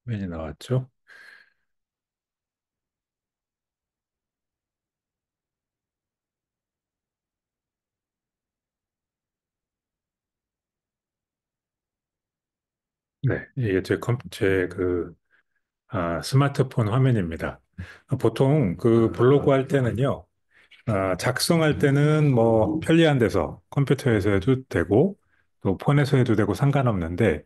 화면이 나왔죠? 네, 이게 스마트폰 화면입니다. 보통 그 블로그 할 때는요, 작성할 때는 뭐 편리한 데서 컴퓨터에서 해도 되고, 또 폰에서 해도 되고 상관없는데,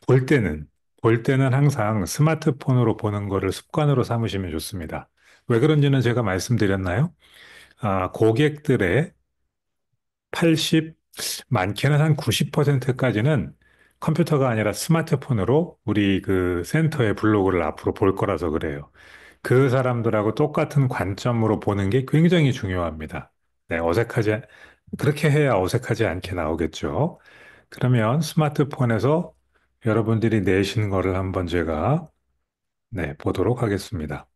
볼 때는, 볼 때는 항상 스마트폰으로 보는 거를 습관으로 삼으시면 좋습니다. 왜 그런지는 제가 말씀드렸나요? 고객들의 80, 많게는 한 90%까지는 컴퓨터가 아니라 스마트폰으로 우리 그 센터의 블로그를 앞으로 볼 거라서 그래요. 그 사람들하고 똑같은 관점으로 보는 게 굉장히 중요합니다. 네, 그렇게 해야 어색하지 않게 나오겠죠. 그러면 스마트폰에서 여러분들이 내신 거를 한번 제가, 네, 보도록 하겠습니다.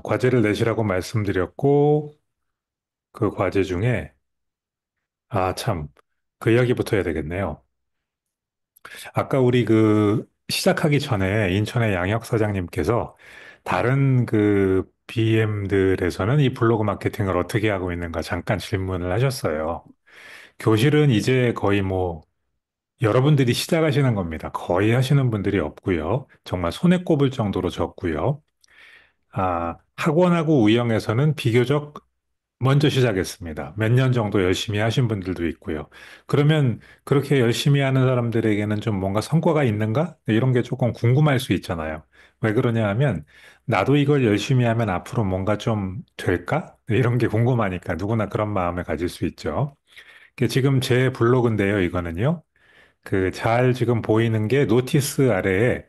과제를 내시라고 말씀드렸고, 그 과제 중에, 참, 그 이야기부터 해야 되겠네요. 아까 우리 그 시작하기 전에 인천의 양혁 사장님께서 다른 그 BM들에서는 이 블로그 마케팅을 어떻게 하고 있는가 잠깐 질문을 하셨어요. 교실은 이제 거의 뭐 여러분들이 시작하시는 겁니다. 거의 하시는 분들이 없고요. 정말 손에 꼽을 정도로 적고요. 학원하고 우영에서는 비교적 먼저 시작했습니다. 몇 년 정도 열심히 하신 분들도 있고요. 그러면 그렇게 열심히 하는 사람들에게는 좀 뭔가 성과가 있는가? 네, 이런 게 조금 궁금할 수 있잖아요. 왜 그러냐 하면 나도 이걸 열심히 하면 앞으로 뭔가 좀 될까? 네, 이런 게 궁금하니까 누구나 그런 마음을 가질 수 있죠. 지금 제 블로그인데요, 이거는요. 그 잘 지금 보이는 게 노티스 아래에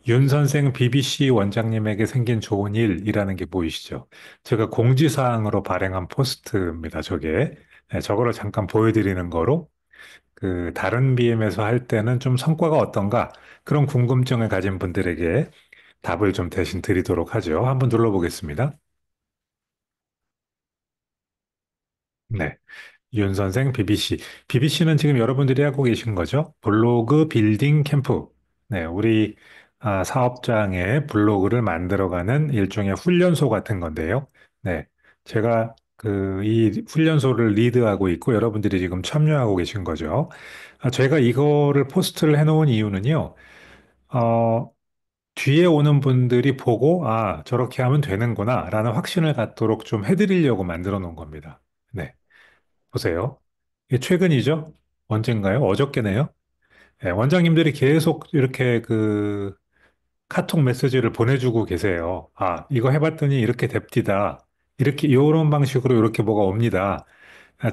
윤 선생 BBC 원장님에게 생긴 좋은 일이라는 게 보이시죠? 제가 공지사항으로 발행한 포스트입니다, 저게. 네, 저거를 잠깐 보여드리는 거로 그 다른 BM에서 할 때는 좀 성과가 어떤가 그런 궁금증을 가진 분들에게 답을 좀 대신 드리도록 하죠. 한번 눌러보겠습니다. 네. 윤 선생 BBC. BBC는 지금 여러분들이 하고 계신 거죠? 블로그 빌딩 캠프. 네, 우리 사업장의 블로그를 만들어가는 일종의 훈련소 같은 건데요. 네, 제가 그 이 훈련소를 리드하고 있고 여러분들이 지금 참여하고 계신 거죠. 제가 이거를 포스트를 해놓은 이유는요. 어, 뒤에 오는 분들이 보고 저렇게 하면 되는구나라는 확신을 갖도록 좀 해드리려고 만들어 놓은 겁니다. 네. 보세요. 이게 최근이죠? 언젠가요? 어저께네요? 네, 원장님들이 계속 이렇게 그 카톡 메시지를 보내주고 계세요. 이거 해봤더니 이렇게 됩디다. 이렇게, 이런 방식으로 이렇게 뭐가 옵니다.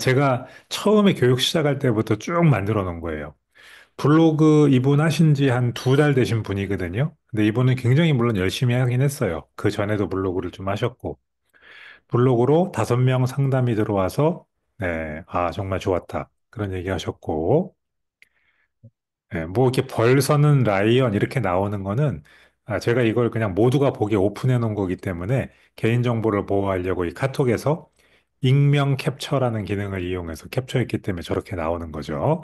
제가 처음에 교육 시작할 때부터 쭉 만들어 놓은 거예요. 블로그 이분 하신 지 한 두 달 되신 분이거든요. 근데 이분은 굉장히 물론 열심히 하긴 했어요. 그 전에도 블로그를 좀 하셨고. 블로그로 5명 상담이 들어와서, 네, 정말 좋았다. 그런 얘기 하셨고, 네, 뭐 이렇게 벌 서는 라이언 이렇게 나오는 거는 제가 이걸 그냥 모두가 보기에 오픈해 놓은 거기 때문에 개인정보를 보호하려고 이 카톡에서 익명 캡처라는 기능을 이용해서 캡처했기 때문에 저렇게 나오는 거죠.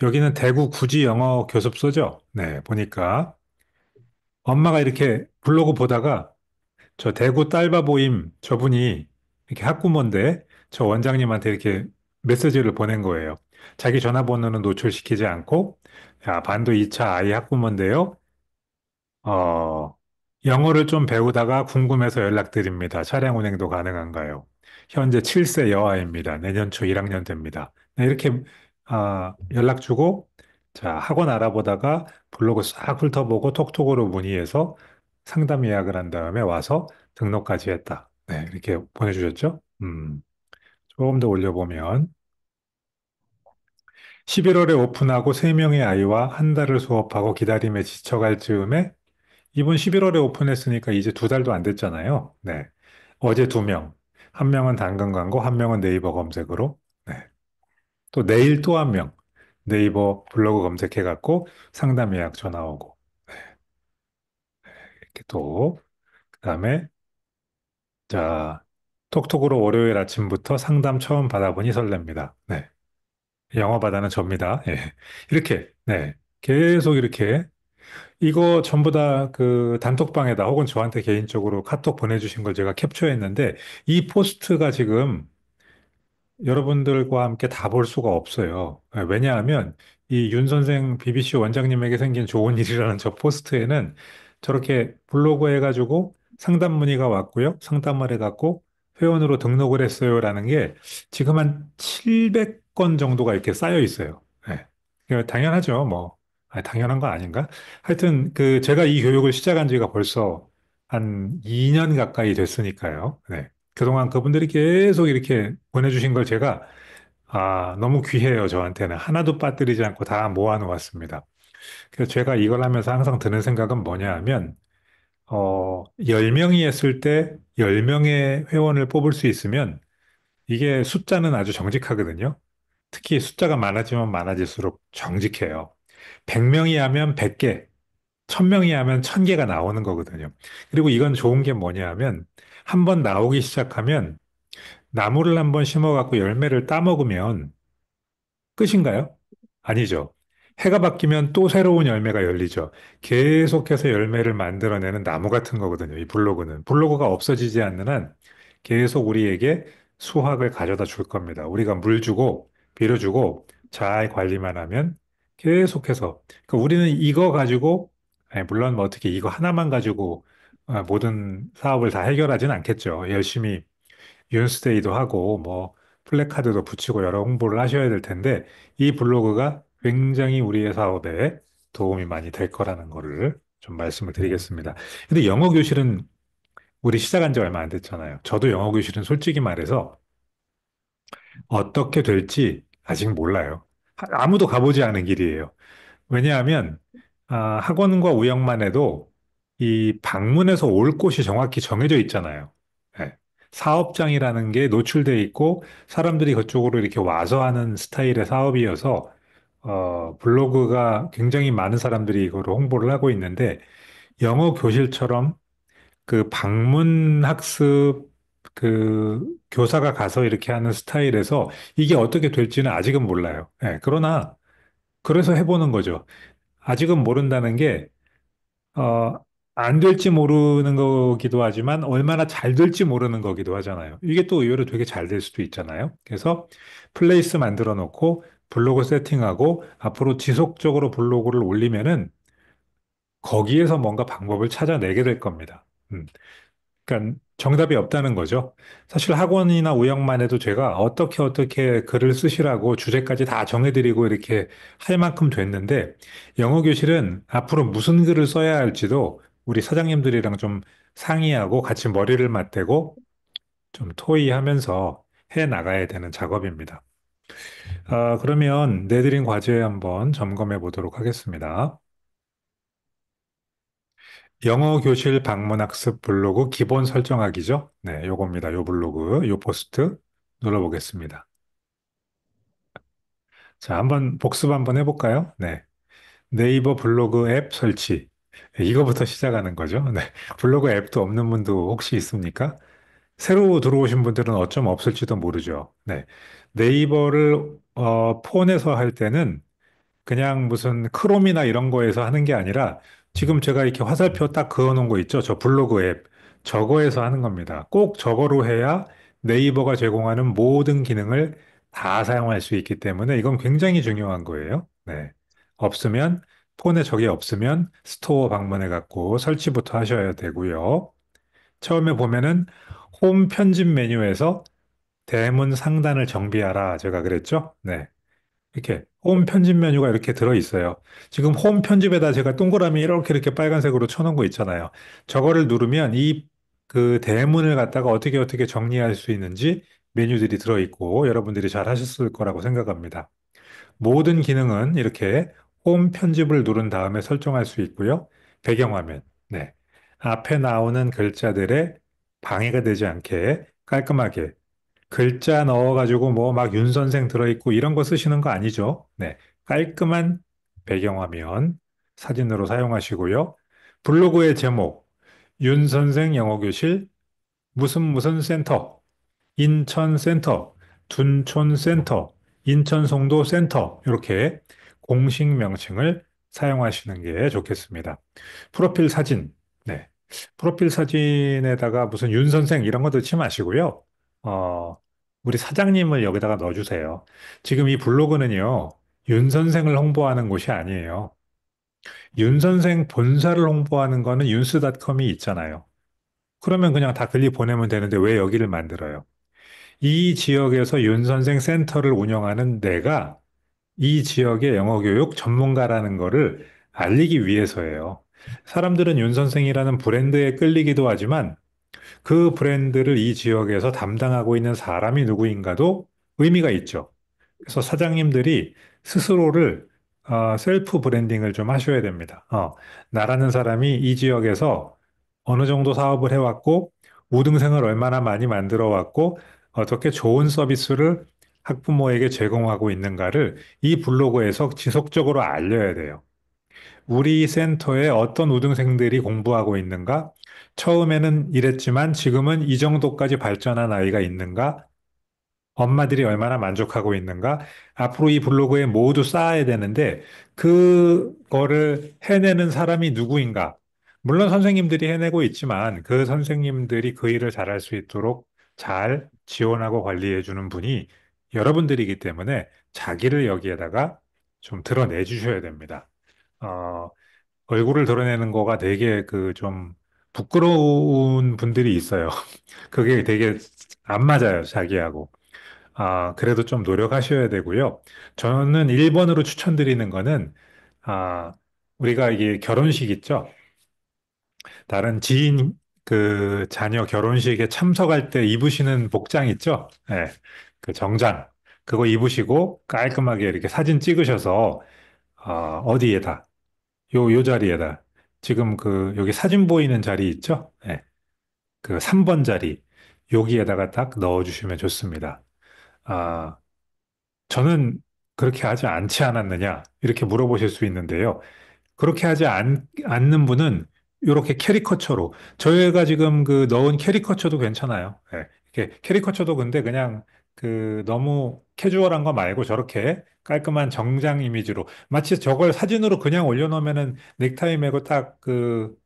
여기는 대구 구지 영어 교습소죠. 네, 보니까 엄마가 이렇게 블로그 보다가 저 대구 딸바보임 저분이 이렇게 학부모인데 저 원장님한테 이렇게 메시지를 보낸 거예요. 자기 전화번호는 노출시키지 않고 반도 2차 아이 학부모인데요. 어, 영어를 좀 배우다가 궁금해서 연락드립니다. 차량 운행도 가능한가요? 현재 7세 여아입니다. 내년 초 1학년 됩니다. 네, 이렇게 연락 주고 자, 학원 알아보다가 블로그 싹 훑어보고 톡톡으로 문의해서 상담 예약을 한 다음에 와서 등록까지 했다. 네, 이렇게 보내주셨죠? 조금 더 올려보면 11월에 오픈하고 3명의 아이와 한 달을 수업하고 기다림에 지쳐갈 즈음에 이번 11월에 오픈했으니까 이제 2달도 안 됐잖아요. 네. 어제 2명. 한 명은 당근 광고, 한 명은 네이버 검색으로. 네. 또 내일 또 한 명. 네이버 블로그 검색해갖고 상담 예약 전화 오고. 이렇게 또, 그다음에 자, 톡톡으로 월요일 아침부터 상담 처음 받아보니 설렙니다. 네. 영어 받아는 접니다. 예. 이렇게, 네. 계속 이렇게 이거 전부 다 그 단톡방에다 혹은 저한테 개인적으로 카톡 보내주신 걸 제가 캡처했는데 이 포스트가 지금 여러분들과 함께 다 볼 수가 없어요. 왜냐하면 이 윤 선생 BBC 원장님에게 생긴 좋은 일이라는 저 포스트에는 저렇게 블로그 해가지고 상담 문의가 왔고요. 상담을 해갖고 회원으로 등록을 했어요라는 게 지금 한 700건 정도가 이렇게 쌓여 있어요. 예. 당연하죠. 뭐. 당연한 거 아닌가? 하여튼 그 제가 이 교육을 시작한 지가 벌써 한 2년 가까이 됐으니까요. 네. 그동안 그분들이 계속 이렇게 보내주신 걸 제가 너무 귀해요, 저한테는. 하나도 빠뜨리지 않고 다 모아놓았습니다. 그래서 제가 이걸 하면서 항상 드는 생각은 뭐냐 하면, 10명이 했을 때 10명의 회원을 뽑을 수 있으면 이게 숫자는 아주 정직하거든요. 특히 숫자가 많아지면 많아질수록 정직해요. 100명이 하면 100개, 1000명이 하면 1000개가 나오는 거거든요. 그리고 이건 좋은 게 뭐냐 하면, 한번 나오기 시작하면 나무를 한번 심어갖고 열매를 따먹으면 끝인가요? 아니죠. 해가 바뀌면 또 새로운 열매가 열리죠. 계속해서 열매를 만들어내는 나무 같은 거거든요. 이 블로그는. 블로그가 없어지지 않는 한 계속 우리에게 수확을 가져다 줄 겁니다. 우리가 물 주고 비료 주고 잘 관리만 하면 계속해서. 그러니까 우리는 이거 가지고, 아니, 물론 뭐 어떻게 이거 하나만 가지고 모든 사업을 다 해결하진 않겠죠. 열심히 윤스데이도 하고 뭐 플래카드도 붙이고 여러 홍보를 하셔야 될 텐데 이 블로그가 굉장히 우리의 사업에 도움이 많이 될 거라는 거를 좀 말씀을 드리겠습니다. 근데 영어 교실은 우리 시작한 지 얼마 안 됐잖아요. 저도 영어 교실은 솔직히 말해서 어떻게 될지 아직 몰라요. 아무도 가보지 않은 길이에요. 왜냐하면 학원과 우영만 해도 이 방문해서 올 곳이 정확히 정해져 있잖아요. 예. 사업장이라는 게 노출돼 있고 사람들이 그쪽으로 이렇게 와서 하는 스타일의 사업이어서 블로그가 굉장히 많은 사람들이 이거를 홍보를 하고 있는데 영어 교실처럼 그 방문 학습 그 교사가 가서 이렇게 하는 스타일에서 이게 어떻게 될지는 아직은 몰라요. 예. 그러나 그래서 해보는 거죠. 아직은 모른다는 게, 어, 안 될지 모르는 거기도 하지만 얼마나 잘 될지 모르는 거기도 하잖아요. 이게 또 의외로 되게 잘 될 수도 있잖아요. 그래서 플레이스 만들어 놓고 블로그 세팅하고 앞으로 지속적으로 블로그를 올리면은 거기에서 뭔가 방법을 찾아내게 될 겁니다. 그러니까 정답이 없다는 거죠. 사실 학원이나 우영만 해도 제가 어떻게 글을 쓰시라고 주제까지 다 정해드리고 이렇게 할 만큼 됐는데 영어 교실은 앞으로 무슨 글을 써야 할지도 우리 사장님들이랑 좀 상의하고 같이 머리를 맞대고 좀 토의하면서 해 나가야 되는 작업입니다. 그러면 내드린 과제 한번 점검해 보도록 하겠습니다. 영어 교실 방문 학습 블로그 기본 설정하기죠. 네, 요겁니다. 요 블로그, 요 포스트 눌러보겠습니다. 자, 한번 복습 한번 해볼까요? 네. 네이버 블로그 앱 설치. 이거부터 시작하는 거죠. 네. 블로그 앱도 없는 분도 혹시 있습니까? 새로 들어오신 분들은 어쩜 없을지도 모르죠. 네. 네이버를 폰에서 할 때는 그냥 무슨 크롬이나 이런 거에서 하는 게 아니라 지금 제가 이렇게 화살표 딱 그어놓은 거 있죠? 저 블로그 앱. 저거에서 하는 겁니다. 꼭 저거로 해야 네이버가 제공하는 모든 기능을 다 사용할 수 있기 때문에 이건 굉장히 중요한 거예요. 네. 없으면, 폰에 저게 없으면 스토어 방문해 갖고 설치부터 하셔야 되고요. 처음에 보면은 홈 편집 메뉴에서 대문 상단을 정비하라. 제가 그랬죠? 네. 이렇게 홈 편집 메뉴가 이렇게 들어 있어요. 지금 홈 편집에다 제가 동그라미 이렇게 빨간색으로 쳐놓은 거 있잖아요. 저거를 누르면 이 그 대문을 갖다가 어떻게 정리할 수 있는지 메뉴들이 들어 있고 여러분들이 잘 하셨을 거라고 생각합니다. 모든 기능은 이렇게 홈 편집을 누른 다음에 설정할 수 있고요. 배경화면. 네. 앞에 나오는 글자들의 방해가 되지 않게 깔끔하게 글자 넣어가지고 뭐 막 윤 선생 들어있고 이런 거 쓰시는 거 아니죠? 네. 깔끔한 배경화면 사진으로 사용하시고요. 블로그의 제목, 윤 선생 영어교실, 무슨 센터, 인천 센터, 둔촌 센터, 인천 송도 센터, 이렇게 공식 명칭을 사용하시는 게 좋겠습니다. 프로필 사진, 네. 프로필 사진에다가 무슨 윤 선생 이런 거 넣지 마시고요. 어, 우리 사장님을 여기다가 넣어주세요. 지금 이 블로그는요, 윤 선생을 홍보하는 곳이 아니에요. 윤 선생 본사를 홍보하는 거는 윤스닷컴이 있잖아요. 그러면 그냥 다 글리 보내면 되는데 왜 여기를 만들어요? 이 지역에서 윤 선생 센터를 운영하는 내가 이 지역의 영어 교육 전문가라는 거를 알리기 위해서예요. 사람들은 윤 선생이라는 브랜드에 끌리기도 하지만 그 브랜드를 이 지역에서 담당하고 있는 사람이 누구인가도 의미가 있죠. 그래서 사장님들이 스스로를 셀프 브랜딩을 좀 하셔야 됩니다. 나라는 사람이 이 지역에서 어느 정도 사업을 해왔고, 우등생을 얼마나 많이 만들어 왔고, 어떻게 좋은 서비스를 학부모에게 제공하고 있는가를 이 블로그에서 지속적으로 알려야 돼요. 우리 센터에 어떤 우등생들이 공부하고 있는가? 처음에는 이랬지만 지금은 이 정도까지 발전한 아이가 있는가? 엄마들이 얼마나 만족하고 있는가? 앞으로 이 블로그에 모두 쌓아야 되는데, 그거를 해내는 사람이 누구인가? 물론 선생님들이 해내고 있지만, 그 선생님들이 그 일을 잘할 수 있도록 잘 지원하고 관리해 주는 분이 여러분들이기 때문에 자기를 여기에다가 좀 드러내 주셔야 됩니다. 어, 얼굴을 드러내는 거가 되게 그 좀 부끄러운 분들이 있어요. 그게 되게 안 맞아요, 자기하고. 그래도 좀 노력하셔야 되고요. 저는 1번으로 추천드리는 거는, 아, 우리가 이게 결혼식 있죠? 다른 지인 그 자녀 결혼식에 참석할 때 입으시는 복장 있죠? 네, 그 정장. 그거 입으시고 깔끔하게 이렇게 사진 찍으셔서, 어디에다, 요 자리에다. 지금 그, 여기 사진 보이는 자리 있죠? 네, 그 3번 자리. 여기에다가 딱 넣어주시면 좋습니다. 아, 저는 그렇게 하지 않지 않았느냐? 이렇게 물어보실 수 있는데요. 그렇게 하지 않는 분은 이렇게 캐리커처로, 저희가 지금 그 넣은 캐리커처도 괜찮아요. 예. 이렇게 캐리커처도 근데 그냥 그 너무 캐주얼한 거 말고 저렇게 깔끔한 정장 이미지로 마치 저걸 사진으로 그냥 올려놓으면은 넥타이 메고 딱 그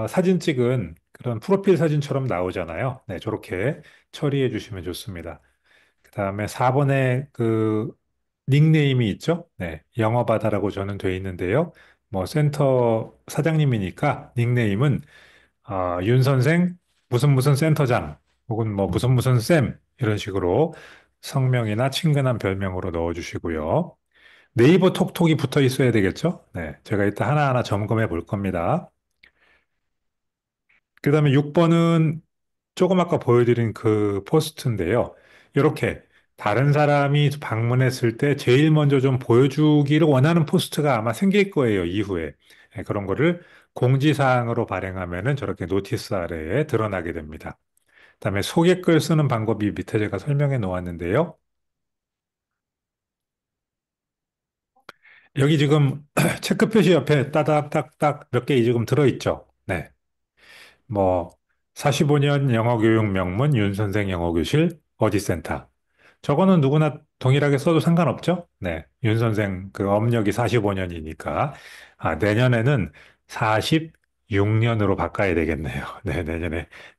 사진 찍은 그런 프로필 사진처럼 나오잖아요. 네, 저렇게 처리해 주시면 좋습니다. 그 다음에 4번에 그 닉네임이 있죠? 네, 영어바다라고 저는 돼 있는데요. 뭐 센터 사장님이니까 닉네임은 윤 선생 무슨 무슨 센터장 혹은 뭐 무슨 무슨 쌤 이런 식으로 성명이나 친근한 별명으로 넣어주시고요. 네이버 톡톡이 붙어 있어야 되겠죠? 네, 제가 이따 하나하나 점검해 볼 겁니다. 그 다음에 6번은 조금 아까 보여드린 그 포스트인데요. 이렇게 다른 사람이 방문했을 때 제일 먼저 좀 보여주기를 원하는 포스트가 아마 생길 거예요, 이후에. 그런 거를 공지사항으로 발행하면은 저렇게 노티스 아래에 드러나게 됩니다. 그다음에 소개글 쓰는 방법이 밑에 제가 설명해 놓았는데요. 여기 지금 체크 표시 옆에 따닥따닥 몇 개 지금 들어있죠. 네. 뭐 45년 영어교육 명문 윤 선생 영어교실 어디센터. 저거는 누구나 동일하게 써도 상관없죠? 네. 윤 선생 그 업력이 45년이니까. 내년에는 46년으로 바꿔야 되겠네요. 네,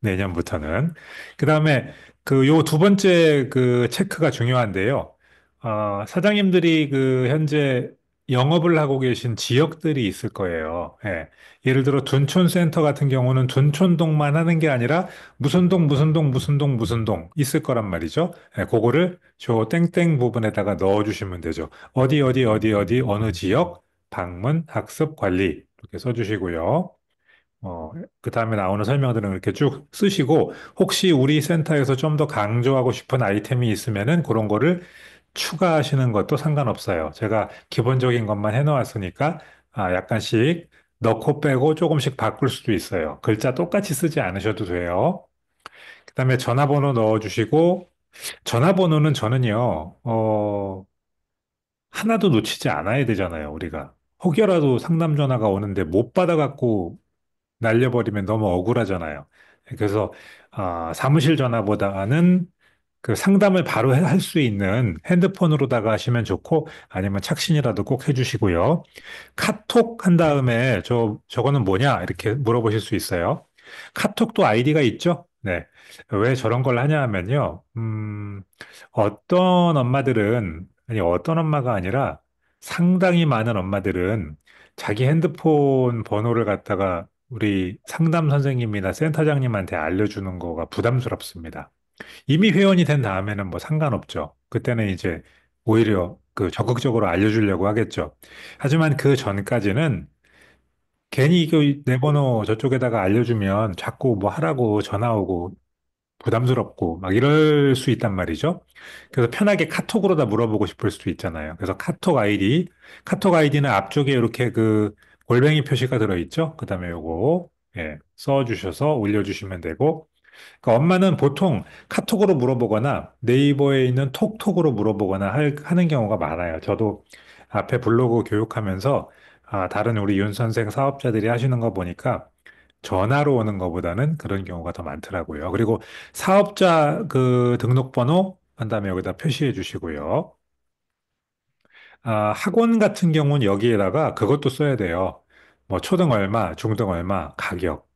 내년부터는. 그 다음에 그 요 두 번째 그 체크가 중요한데요. 사장님들이 그 현재 영업을 하고 계신 지역들이 있을 거예요. 예. 예를 들어 둔촌센터 같은 경우는 둔촌동만 하는 게 아니라 무슨 동, 무슨 동, 무슨 동, 무슨 동 있을 거란 말이죠. 예, 그거를 저 땡땡 부분에다가 넣어주시면 되죠. 어디, 어느 지역, 방문, 학습, 관리 이렇게 써주시고요. 그 다음에 나오는 설명들은 이렇게 쭉 쓰시고 혹시 우리 센터에서 좀 더 강조하고 싶은 아이템이 있으면은 그런 거를 추가하시는 것도 상관없어요. 제가 기본적인 것만 해놓았으니까 약간씩 넣고 빼고 조금씩 바꿀 수도 있어요. 글자 똑같이 쓰지 않으셔도 돼요. 그다음에 전화번호 넣어주시고 전화번호는 저는요, 하나도 놓치지 않아야 되잖아요, 우리가. 혹여라도 상담 전화가 오는데 못 받아갖고 날려버리면 너무 억울하잖아요. 그래서 사무실 전화보다는 그 상담을 바로 할 수 있는 핸드폰으로다가 하시면 좋고 아니면 착신이라도 꼭 해주시고요. 카톡 한 다음에 저거는 뭐냐? 이렇게 물어보실 수 있어요. 카톡도 아이디가 있죠? 네. 왜 저런 걸 하냐 하면요. 어떤 엄마들은, 아니, 어떤 엄마가 아니라 상당히 많은 엄마들은 자기 핸드폰 번호를 갖다가 우리 상담 선생님이나 센터장님한테 알려주는 거가 부담스럽습니다. 이미 회원이 된 다음에는 뭐 상관없죠. 그때는 이제 오히려 그 적극적으로 알려주려고 하겠죠. 하지만 그 전까지는 괜히 이거 내 번호 저쪽에다가 알려주면 자꾸 뭐 하라고 전화 오고 부담스럽고 막 이럴 수 있단 말이죠. 그래서 편하게 카톡으로 다 물어보고 싶을 수도 있잖아요. 그래서 카톡 아이디는 앞쪽에 이렇게 그 골뱅이 표시가 들어있죠. 그 다음에 요거 예, 써주셔서 올려주시면 되고 그러니까 엄마는 보통 카톡으로 물어보거나 네이버에 있는 톡톡으로 물어보거나 하는 경우가 많아요. 저도 앞에 블로그 교육하면서 다른 우리 윤 선생 사업자들이 하시는 거 보니까 전화로 오는 것보다는 그런 경우가 더 많더라고요. 그리고 사업자 그 등록번호 한 다음에 여기다 표시해 주시고요. 학원 같은 경우는 여기에다가 그것도 써야 돼요. 뭐 초등 얼마, 중등 얼마, 가격.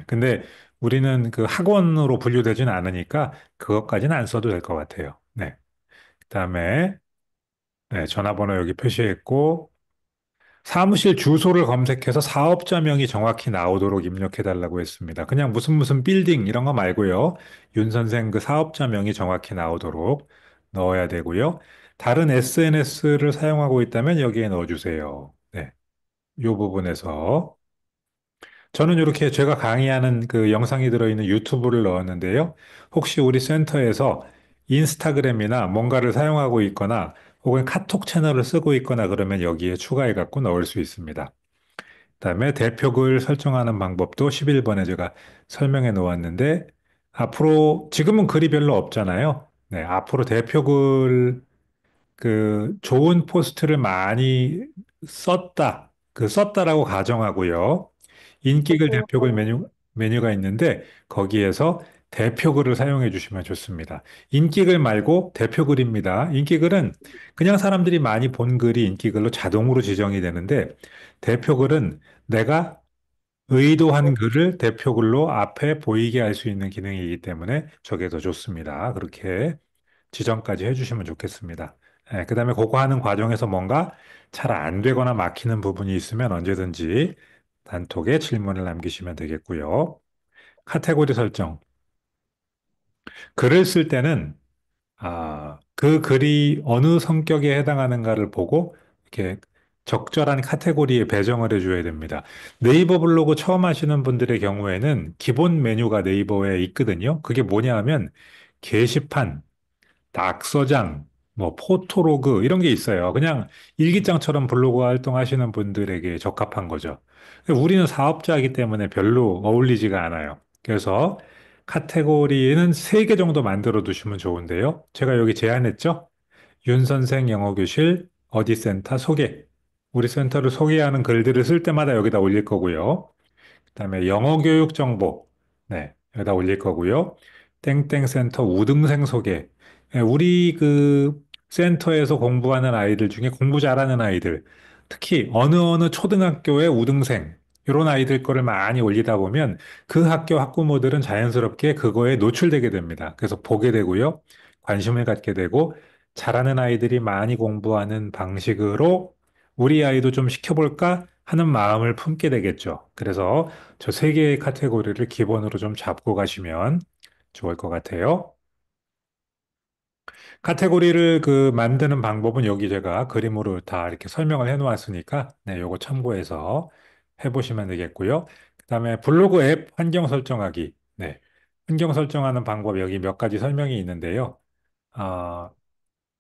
근데 우리는 그 학원으로 분류되진 않으니까 그것까지는 안 써도 될 것 같아요. 네. 그다음에 네, 전화번호 여기 표시했고 사무실 주소를 검색해서 사업자명이 정확히 나오도록 입력해 달라고 했습니다. 그냥 무슨 빌딩 이런 거 말고요. 윤 선생 그 사업자명이 정확히 나오도록 넣어야 되고요. 다른 SNS를 사용하고 있다면 여기에 넣어주세요. 네. 이 부분에서 저는 이렇게 제가 강의하는 그 영상이 들어있는 유튜브를 넣었는데요. 혹시 우리 센터에서 인스타그램이나 뭔가를 사용하고 있거나 혹은 카톡 채널을 쓰고 있거나 그러면 여기에 추가해 갖고 넣을 수 있습니다. 그다음에 대표글 설정하는 방법도 11번에 제가 설명해 놓았는데 앞으로 지금은 글이 별로 없잖아요. 네, 앞으로 대표글 그 좋은 포스트를 많이 썼다라고 가정하고요. 인기글 대표글 메뉴가 있는데 거기에서 대표글을 사용해 주시면 좋습니다. 인기글 말고 대표글입니다. 인기글은 그냥 사람들이 많이 본 글이 인기글로 자동으로 지정이 되는데 대표글은 내가 의도한 글을 대표글로 앞에 보이게 할 수 있는 기능이기 때문에 저게 더 좋습니다. 그렇게 지정까지 해주시면 좋겠습니다. 그 다음에 그거 하는 과정에서 뭔가 잘 안 되거나 막히는 부분이 있으면 언제든지 단톡에 질문을 남기시면 되겠고요. 카테고리 설정. 글을 쓸 때는 그 글이 어느 성격에 해당하는가를 보고 이렇게 적절한 카테고리에 배정을 해줘야 됩니다. 네이버 블로그 처음 하시는 분들의 경우에는 기본 메뉴가 네이버에 있거든요. 그게 뭐냐 하면 게시판, 낙서장, 뭐 포토로그 이런 게 있어요. 그냥 일기장처럼 블로그 활동하시는 분들에게 적합한 거죠. 우리는 사업자이기 때문에 별로 어울리지가 않아요. 그래서 카테고리는 3개 정도 만들어 두시면 좋은데요. 제가 여기 제안했죠. 윤 선생 영어교실 어디 센터 소개. 우리 센터를 소개하는 글들을 쓸 때마다 여기다 올릴 거고요. 그다음에 영어 교육 정보, 네, 여기다 올릴 거고요. 땡땡 센터 우등생 소개. 우리 그 센터에서 공부하는 아이들 중에 공부 잘하는 아이들, 특히 어느 초등학교의 우등생, 이런 아이들 거를 많이 올리다 보면 그 학교 학부모들은 자연스럽게 그거에 노출되게 됩니다. 그래서 보게 되고요. 관심을 갖게 되고 잘하는 아이들이 많이 공부하는 방식으로 우리 아이도 좀 시켜볼까 하는 마음을 품게 되겠죠. 그래서 저 3개의 카테고리를 기본으로 좀 잡고 가시면 좋을 것 같아요. 카테고리를 그 만드는 방법은 여기 제가 그림으로 다 이렇게 설명을 해 놓았으니까 네, 요거 참고해서 해보시면 되겠고요. 그다음에 블로그 앱 환경 설정하기. 네. 환경 설정하는 방법 여기 몇 가지 설명이 있는데요. 아,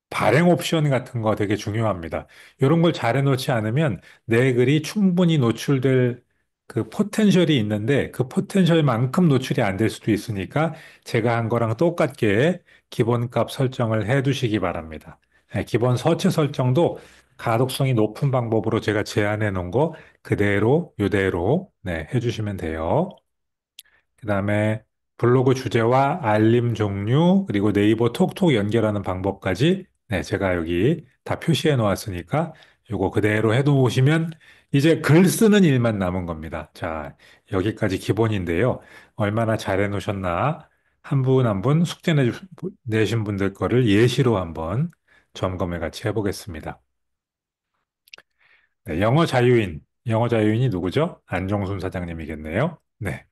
발행 옵션 같은 거 되게 중요합니다. 이런 걸 잘 해놓지 않으면 내 글이 충분히 노출될 그 포텐셜이 있는데 그 포텐셜만큼 노출이 안 될 수도 있으니까 제가 한 거랑 똑같게 기본값 설정을 해 두시기 바랍니다. 기본 서체 설정도 가독성이 높은 방법으로 제가 제안해 놓은 거 그대로, 요대로, 네, 해주시면 돼요. 그 다음에 블로그 주제와 알림 종류, 그리고 네이버 톡톡 연결하는 방법까지 네, 제가 여기 다 표시해 놓았으니까 요거 그대로 해 놓으시면 이제 글 쓰는 일만 남은 겁니다. 자, 여기까지 기본인데요. 얼마나 잘 해 놓으셨나 한 분 한 분 숙제 내신 분들 거를 예시로 한번 점검해 같이 해보겠습니다. 네, 영어 자유인이 누구죠? 안종순 사장님이겠네요. 네.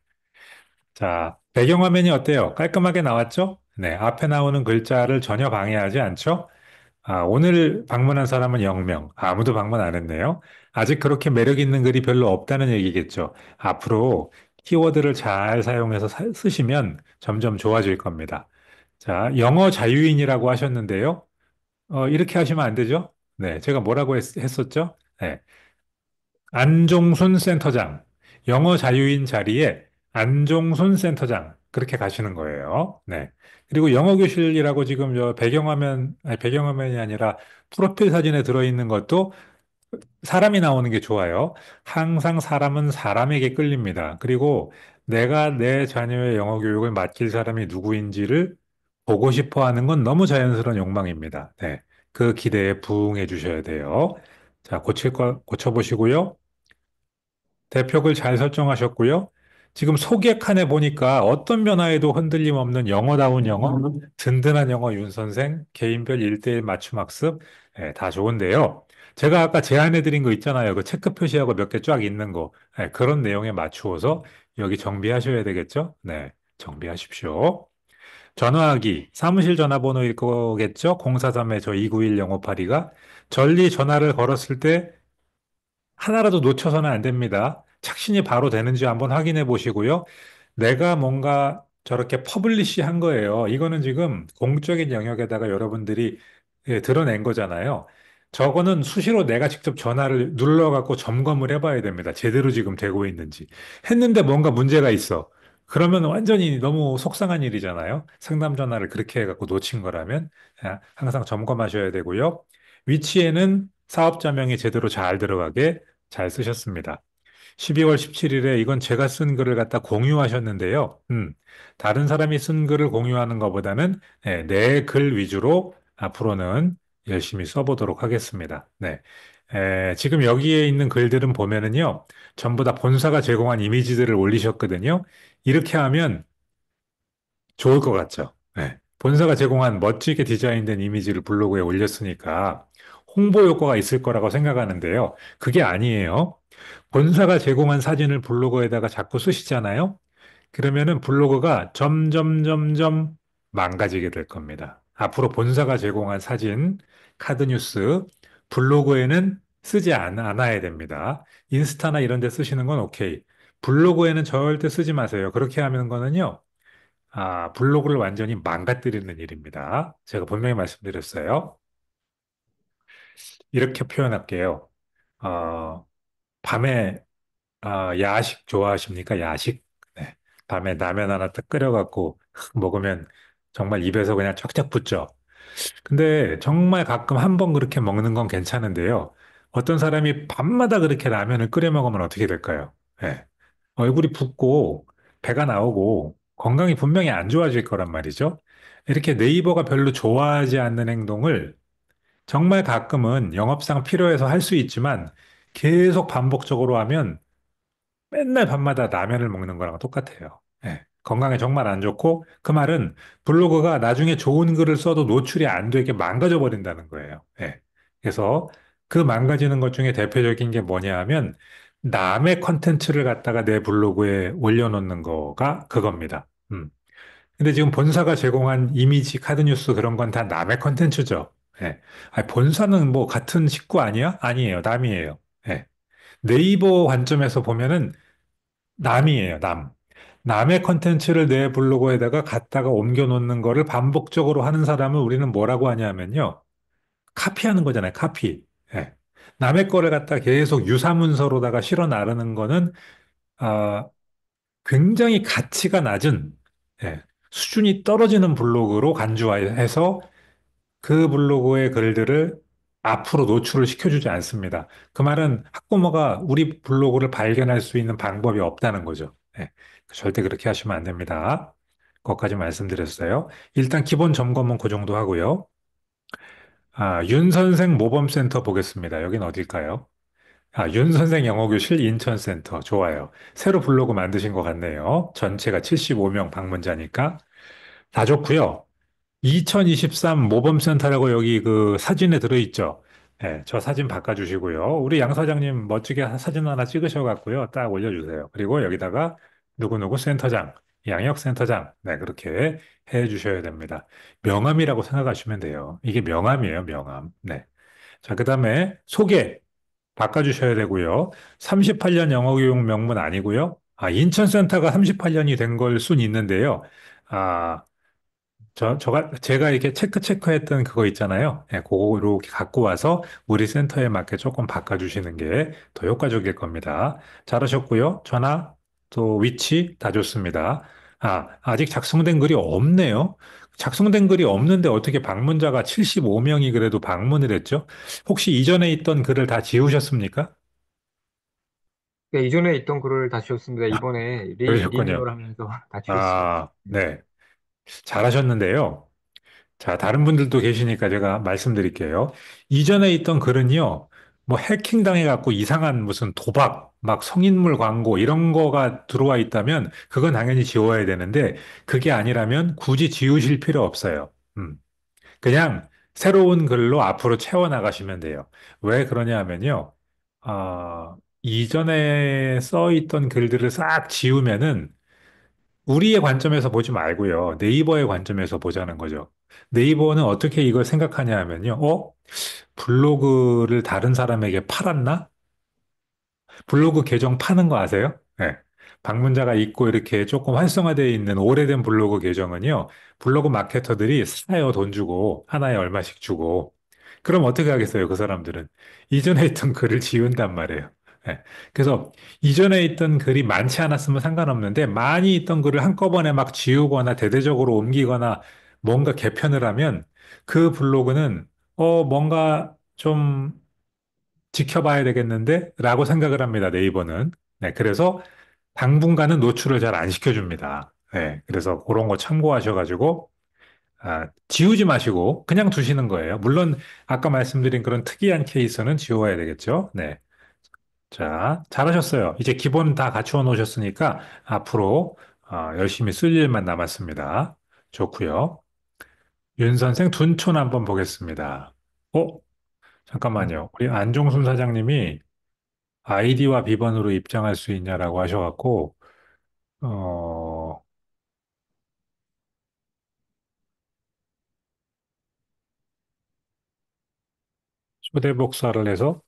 자, 배경화면이 어때요? 깔끔하게 나왔죠? 네, 앞에 나오는 글자를 전혀 방해하지 않죠? 아, 오늘 방문한 사람은 0명. 아무도 방문 안 했네요. 아직 그렇게 매력 있는 글이 별로 없다는 얘기겠죠. 앞으로 키워드를 잘 사용해서 쓰시면 점점 좋아질 겁니다. 자, 영어 자유인이라고 하셨는데요. 이렇게 하시면 안 되죠? 네, 제가 뭐라고 했었죠? 네, 안종순 센터장, 영어 자유인 자리에 안종순 센터장, 그렇게 가시는 거예요. 네. 그리고 영어 교실이라고 지금 저 배경화면, 아니, 배경화면이 아니라 프로필 사진에 들어있는 것도 사람이 나오는 게 좋아요. 항상 사람은 사람에게 끌립니다. 그리고 내가 내 자녀의 영어 교육을 맡길 사람이 누구인지를 보고 싶어 하는 건 너무 자연스러운 욕망입니다. 네. 그 기대에 부응해 주셔야 돼요. 자, 고쳐보시고요. 대표글 잘 설정하셨고요. 지금 소개 칸에 보니까 어떤 변화에도 흔들림 없는 영어다운 영어, 든든한 영어 윤 선생, 개인별 1대1 맞춤 학습, 다 좋은데요. 제가 아까 제안해 드린 거 있잖아요. 그 체크 표시하고 몇 개 쫙 있는 거. 그런 내용에 맞추어서 여기 정비하셔야 되겠죠? 네, 정비하십시오. 전화하기, 사무실 전화번호일 거겠죠? 043에 저 291-0582가 전리 전화를 걸었을 때 하나라도 놓쳐서는 안 됩니다. 착신이 바로 되는지 한번 확인해 보시고요. 내가 뭔가 저렇게 퍼블리시 한 거예요. 이거는 지금 공적인 영역에다가 여러분들이 드러낸 거잖아요. 저거는 수시로 내가 직접 전화를 눌러갖고 점검을 해봐야 됩니다. 제대로 지금 되고 있는지. 했는데 뭔가 문제가 있어. 그러면 완전히 너무 속상한 일이잖아요. 상담 전화를 그렇게 해갖고 놓친 거라면 항상 점검하셔야 되고요. 위치에는 사업자명이 제대로 잘 들어가게 잘 쓰셨습니다. 12월 17일에 이건 제가 쓴 글을 갖다 공유하셨는데요. 다른 사람이 쓴 글을 공유하는 것보다는 내 글 위주로 앞으로는 열심히 써보도록 하겠습니다. 네. 지금 여기에 있는 글들은 보면은요, 전부 다 본사가 제공한 이미지들을 올리셨거든요. 이렇게 하면 좋을 것 같죠. 네. 본사가 제공한 멋지게 디자인된 이미지를 블로그에 올렸으니까 홍보 효과가 있을 거라고 생각하는데요. 그게 아니에요. 본사가 제공한 사진을 블로그에다가 자꾸 쓰시잖아요. 그러면은 블로그가 점점 망가지게 될 겁니다. 앞으로 본사가 제공한 사진, 카드 뉴스, 블로그에는 쓰지 않아야 됩니다. 인스타나 이런 데 쓰시는 건 오케이. 블로그에는 절대 쓰지 마세요. 그렇게 하는 거는요. 블로그를 완전히 망가뜨리는 일입니다. 제가 분명히 말씀드렸어요. 이렇게 표현할게요. 어, 밤에 야식 좋아하십니까? 야식? 네. 밤에 라면 하나 딱 끓여갖고 먹으면 정말 입에서 그냥 쫙쫙 붙죠. 근데 정말 가끔 한 번 그렇게 먹는 건 괜찮은데요. 어떤 사람이 밤마다 그렇게 라면을 끓여 먹으면 어떻게 될까요? 네. 얼굴이 붓고 배가 나오고 건강이 분명히 안 좋아질 거란 말이죠. 이렇게 네이버가 별로 좋아하지 않는 행동을 정말 가끔은 영업상 필요해서 할 수 있지만 계속 반복적으로 하면 맨날 밤마다 라면을 먹는 거랑 똑같아요. 건강에 정말 안 좋고 그 말은 블로그가 나중에 좋은 글을 써도 노출이 안 되게 망가져 버린다는 거예요. 그래서 그 망가지는 것 중에 대표적인 게 뭐냐 하면 남의 컨텐츠를 갖다가 내 블로그에 올려놓는 거가 그겁니다. 근데 지금 본사가 제공한 이미지, 카드뉴스 그런 건 다 남의 컨텐츠죠. 아니, 본사는 뭐 같은 식구 아니야? 아니에요. 남이에요. 네이버 관점에서 보면은 남이에요, 남. 남의 컨텐츠를 내 블로그에다가 갖다가 옮겨 놓는 거를 반복적으로 하는 사람을 우리는 뭐라고 하냐면요. 카피하는 거잖아요, 카피. 예. 남의 거를 갖다 계속 유사문서로다가 실어 나르는 거는, 아, 굉장히 가치가 낮은, 예, 수준이 떨어지는 블로그로 간주해서 그 블로그의 글들을 앞으로 노출을 시켜주지 않습니다. 그 말은 학부모가 우리 블로그를 발견할 수 있는 방법이 없다는 거죠. 절대 그렇게 하시면 안 됩니다. 것까지 말씀드렸어요. 일단 기본 점검은 그 정도 하고요. 윤 선생 모범센터 보겠습니다. 여긴 어딜까요? 윤 선생 영어교실 인천센터. 좋아요. 새로 블로그 만드신 것 같네요. 전체가 75명 방문자니까. 다 좋고요. 2023 모범센터라고 여기 그 사진에 들어있죠. 네, 저 사진 바꿔주시고요. 우리 양 사장님 멋지게 사진 하나 찍으셔갖고요. 딱 올려주세요. 그리고 여기다가 누구누구 센터장, 양역 센터장. 네, 그렇게 해 주셔야 됩니다. 명함이라고 생각하시면 돼요. 이게 명함이에요, 명함. 네. 자, 그 다음에 소개 바꿔주셔야 되고요. 38년 영어교육 명문 아니고요. 인천센터가 38년이 된 걸 순 있는데요. 아, 제가 이렇게 체크했던 그거 있잖아요. 예, 그거로 갖고 와서 우리 센터에 맞게 조금 바꿔주시는 게 더 효과적일 겁니다. 잘하셨고요. 전화, 또 위치 다 좋습니다. 아직 작성된 글이 없네요. 작성된 글이 없는데 어떻게 방문자가 75명이 그래도 방문을 했죠? 혹시 이전에 있던 글을 다 지우셨습니까? 네, 이전에 있던 글을 다 지웠습니다. 아, 이번에 그러셨군요. 리뉴얼 하면서 다 지웠습니다. 네. 네. 잘하셨는데요. 자, 다른 분들도 계시니까 제가 말씀드릴게요. 이전에 있던 글은요, 뭐 해킹 당해갖고 이상한 무슨 도박, 막 성인물 광고 이런 거가 들어와 있다면 그건 당연히 지워야 되는데 그게 아니라면 굳이 지우실 필요 없어요. 그냥 새로운 글로 앞으로 채워나가시면 돼요. 왜 그러냐 하면요, 이전에 써 있던 글들을 싹 지우면은 우리의 관점에서 보지 말고요. 네이버의 관점에서 보자는 거죠. 네이버는 어떻게 이걸 생각하냐 하면요. 블로그를 다른 사람에게 팔았나? 블로그 계정 파는 거 아세요? 네. 방문자가 있고 이렇게 조금 활성화되어 있는 오래된 블로그 계정은요. 블로그 마케터들이 사요, 돈 주고. 하나에 얼마씩 주고. 그럼 어떻게 하겠어요, 그 사람들은? 이전에 있던 글을 지운단 말이에요. 네. 그래서 이전에 있던 글이 많지 않았으면 상관없는데 많이 있던 글을 한꺼번에 막 지우거나 대대적으로 옮기거나 뭔가 개편을 하면 그 블로그는 뭔가 좀 지켜봐야 되겠는데? 라고 생각을 합니다, 네이버는. 네, 그래서 당분간은 노출을 잘 안 시켜줍니다. 네, 그래서 그런 거 참고하셔가지고, 지우지 마시고 그냥 두시는 거예요. 물론 아까 말씀드린 그런 특이한 케이스는 지워야 되겠죠. 네. 자, 잘하셨어요. 이제 기본 다 갖추어 놓으셨으니까 앞으로 열심히 쓸 일만 남았습니다. 좋고요. 윤 선생 둔촌 한번 보겠습니다. 어, 잠깐만요. 우리 안종순 사장님이 아이디와 비번으로 입장할 수 있냐라고 하셔갖고, 어, 초대 복사를 해서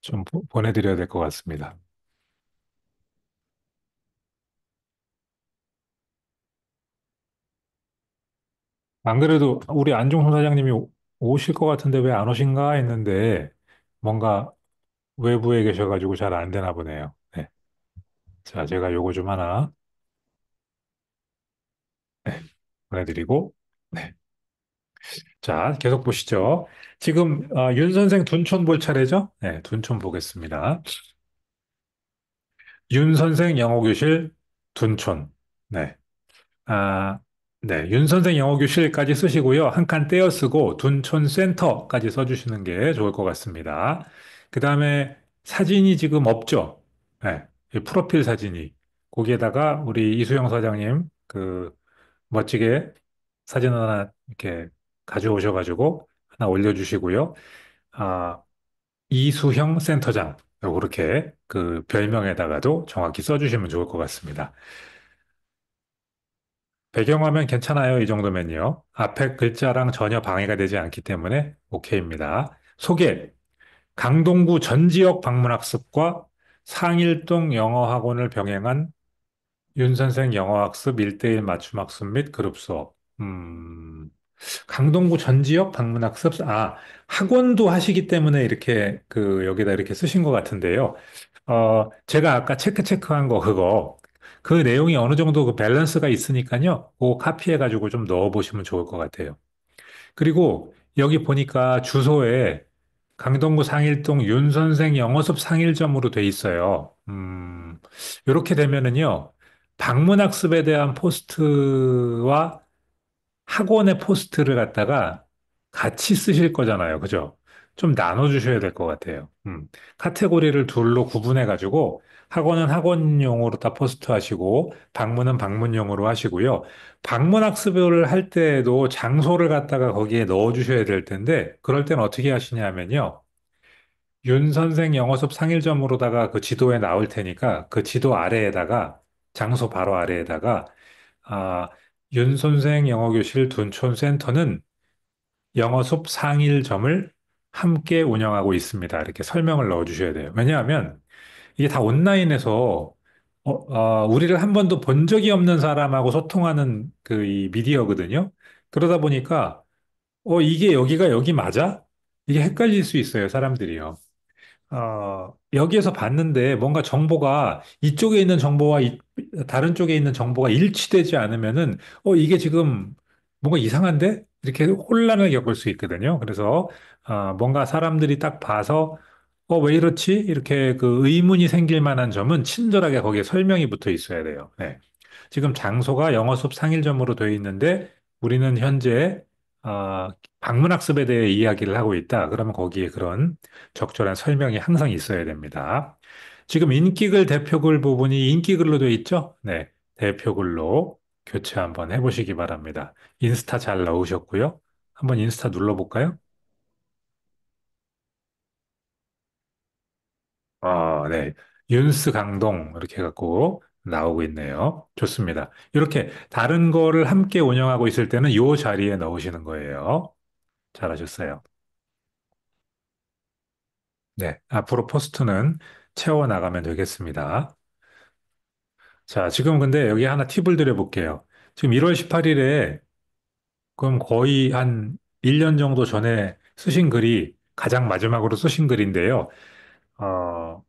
좀 보내드려야 될 것 같습니다. 안 그래도 우리 안종순 사장님이 오실 것 같은데 왜 안 오신가 했는데, 뭔가 외부에 계셔가지고 잘 안 되나 보네요. 네. 자, 제가 요거 좀 하나, 네, 보내드리고, 네. 자, 계속 보시죠. 지금, 윤 선생 둔촌 볼 차례죠? 네, 둔촌 보겠습니다. 윤 선생 영어교실 둔촌. 네. 아, 네. 윤 선생 영어 교실까지 쓰시고요. 한 칸 떼어 쓰고 둔촌 센터까지 써주시는 게 좋을 것 같습니다. 그 다음에 사진이 지금 없죠? 네. 이 프로필 사진이. 거기에다가 우리 이수영 사장님 그 멋지게 사진 하나 이렇게 가져오셔가지고 하나 올려주시고요. 아, 이수형 센터장. 이렇게 그 별명에다가도 정확히 써주시면 좋을 것 같습니다. 배경화면 괜찮아요. 이 정도면요. 앞에 글자랑 전혀 방해가 되지 않기 때문에 오케이입니다. 소개. 강동구 전 지역 방문학습과 상일동 영어학원을 병행한 윤 선생 영어학습 1대1 맞춤학습 및 그룹 수업. 강동구 전 지역 방문학습, 학원도 하시기 때문에 이렇게 여기다 이렇게 쓰신 것 같은데요. 제가 아까 체크한 거 그거 그 내용이 어느 정도 그 밸런스가 있으니까요. 그거 카피해가지고 좀 넣어보시면 좋을 것 같아요. 그리고 여기 보니까 주소에 강동구 상일동 윤선생 영어숲 상일점으로 돼 있어요. 이렇게 되면은요. 방문학습에 대한 포스트와 학원의 포스트를 갖다가 같이 쓰실 거잖아요. 그죠? 좀 나눠주셔야 될 것 같아요. 카테고리를 둘로 구분해가지고 학원은 학원용으로 다 포스트 하시고 방문은 방문용으로 하시고요. 방문학습을 할 때에도 장소를 갖다가 거기에 넣어주셔야 될 텐데 그럴 때는 어떻게 하시냐면요. 윤 선생 영어숲 상일점으로다가 그 지도에 나올 테니까 그 지도 아래에다가 장소 바로 아래에다가 아, 윤 선생 영어교실 둔촌센터는 영어숲 상일점을 함께 운영하고 있습니다. 이렇게 설명을 넣어주셔야 돼요. 왜냐하면 이게 다 온라인에서 우리를 한 번도 본 적이 없는 사람하고 소통하는 그 이 미디어거든요. 그러다 보니까 이게 여기가 여기 맞아? 이게 헷갈릴 수 있어요, 사람들이요. 여기에서 봤는데 뭔가 정보가 이쪽에 있는 정보와 다른 쪽에 있는 정보가 일치되지 않으면은, 이게 지금 뭔가 이상한데? 이렇게 혼란을 겪을 수 있거든요. 그래서, 뭔가 사람들이 딱 봐서, 왜 이렇지? 이렇게 그 의문이 생길 만한 점은 친절하게 거기에 설명이 붙어 있어야 돼요. 네. 지금 장소가 영어숲 상일점으로 되어 있는데 우리는 현재 아, 방문학습에 대해 이야기를 하고 있다. 그러면 거기에 그런 적절한 설명이 항상 있어야 됩니다. 지금 인기글, 대표글 부분이 인기글로 되어 있죠? 네, 대표글로 교체 한번 해보시기 바랍니다. 인스타 잘 넣으셨고요. 한번 인스타 눌러볼까요? 네. 윤스 강동 이렇게 해갖고 나오고 있네요. 좋습니다. 이렇게 다른 거를 함께 운영하고 있을 때는 이 자리에 넣으시는 거예요. 잘하셨어요. 네. 앞으로 포스트는 채워나가면 되겠습니다. 자, 지금 근데 여기 하나 팁을 드려볼게요. 지금 1월 18일에 그럼 거의 한 1년 정도 전에 쓰신 글이 가장 마지막으로 쓰신 글인데요. 어,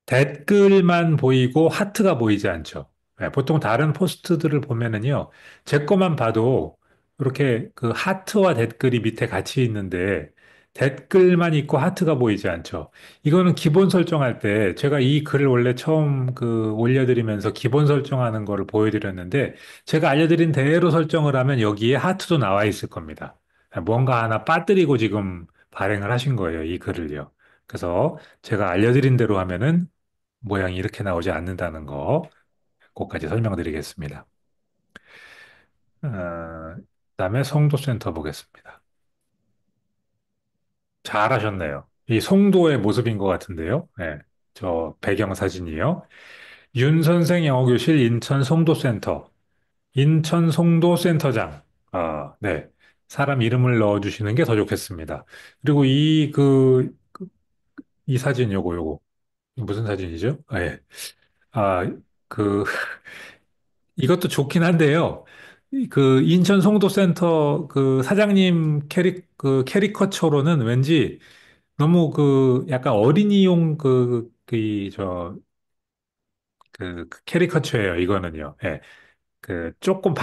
댓글만 보이고 하트가 보이지 않죠. 예, 보통 다른 포스트들을 보면은요, 제 거만 봐도 이렇게 그 하트와 댓글이 밑에 같이 있는데 댓글만 있고 하트가 보이지 않죠. 이거는 기본 설정할 때 제가 이 글을 원래 처음 그 올려드리면서 기본 설정하는 거를 보여드렸는데 제가 알려드린 대로 설정을 하면 여기에 하트도 나와 있을 겁니다. 예, 뭔가 하나 빠뜨리고 지금 발행을 하신 거예요, 이 글을요. 그래서 제가 알려드린 대로 하면은 모양이 이렇게 나오지 않는다는 거, 그것까지 설명드리겠습니다. 그다음에 송도센터 보겠습니다. 잘하셨네요. 이 송도의 모습인 것 같은데요. 네, 저 배경 사진이요. 윤 선생 영어교실 인천 송도센터, 인천 송도센터장. 네. 사람 이름을 넣어주시는 게 더 좋겠습니다. 그리고 이 사진 요거. 무슨 사진이죠? 네. 아, 그, 이것도 좋긴 한데요. 그 인천 송도센터 그 사장님 캐리커처로는 왠지 너무 그 약간 어린이용 그 캐리커처예요, 이거는요. 예. 그 조금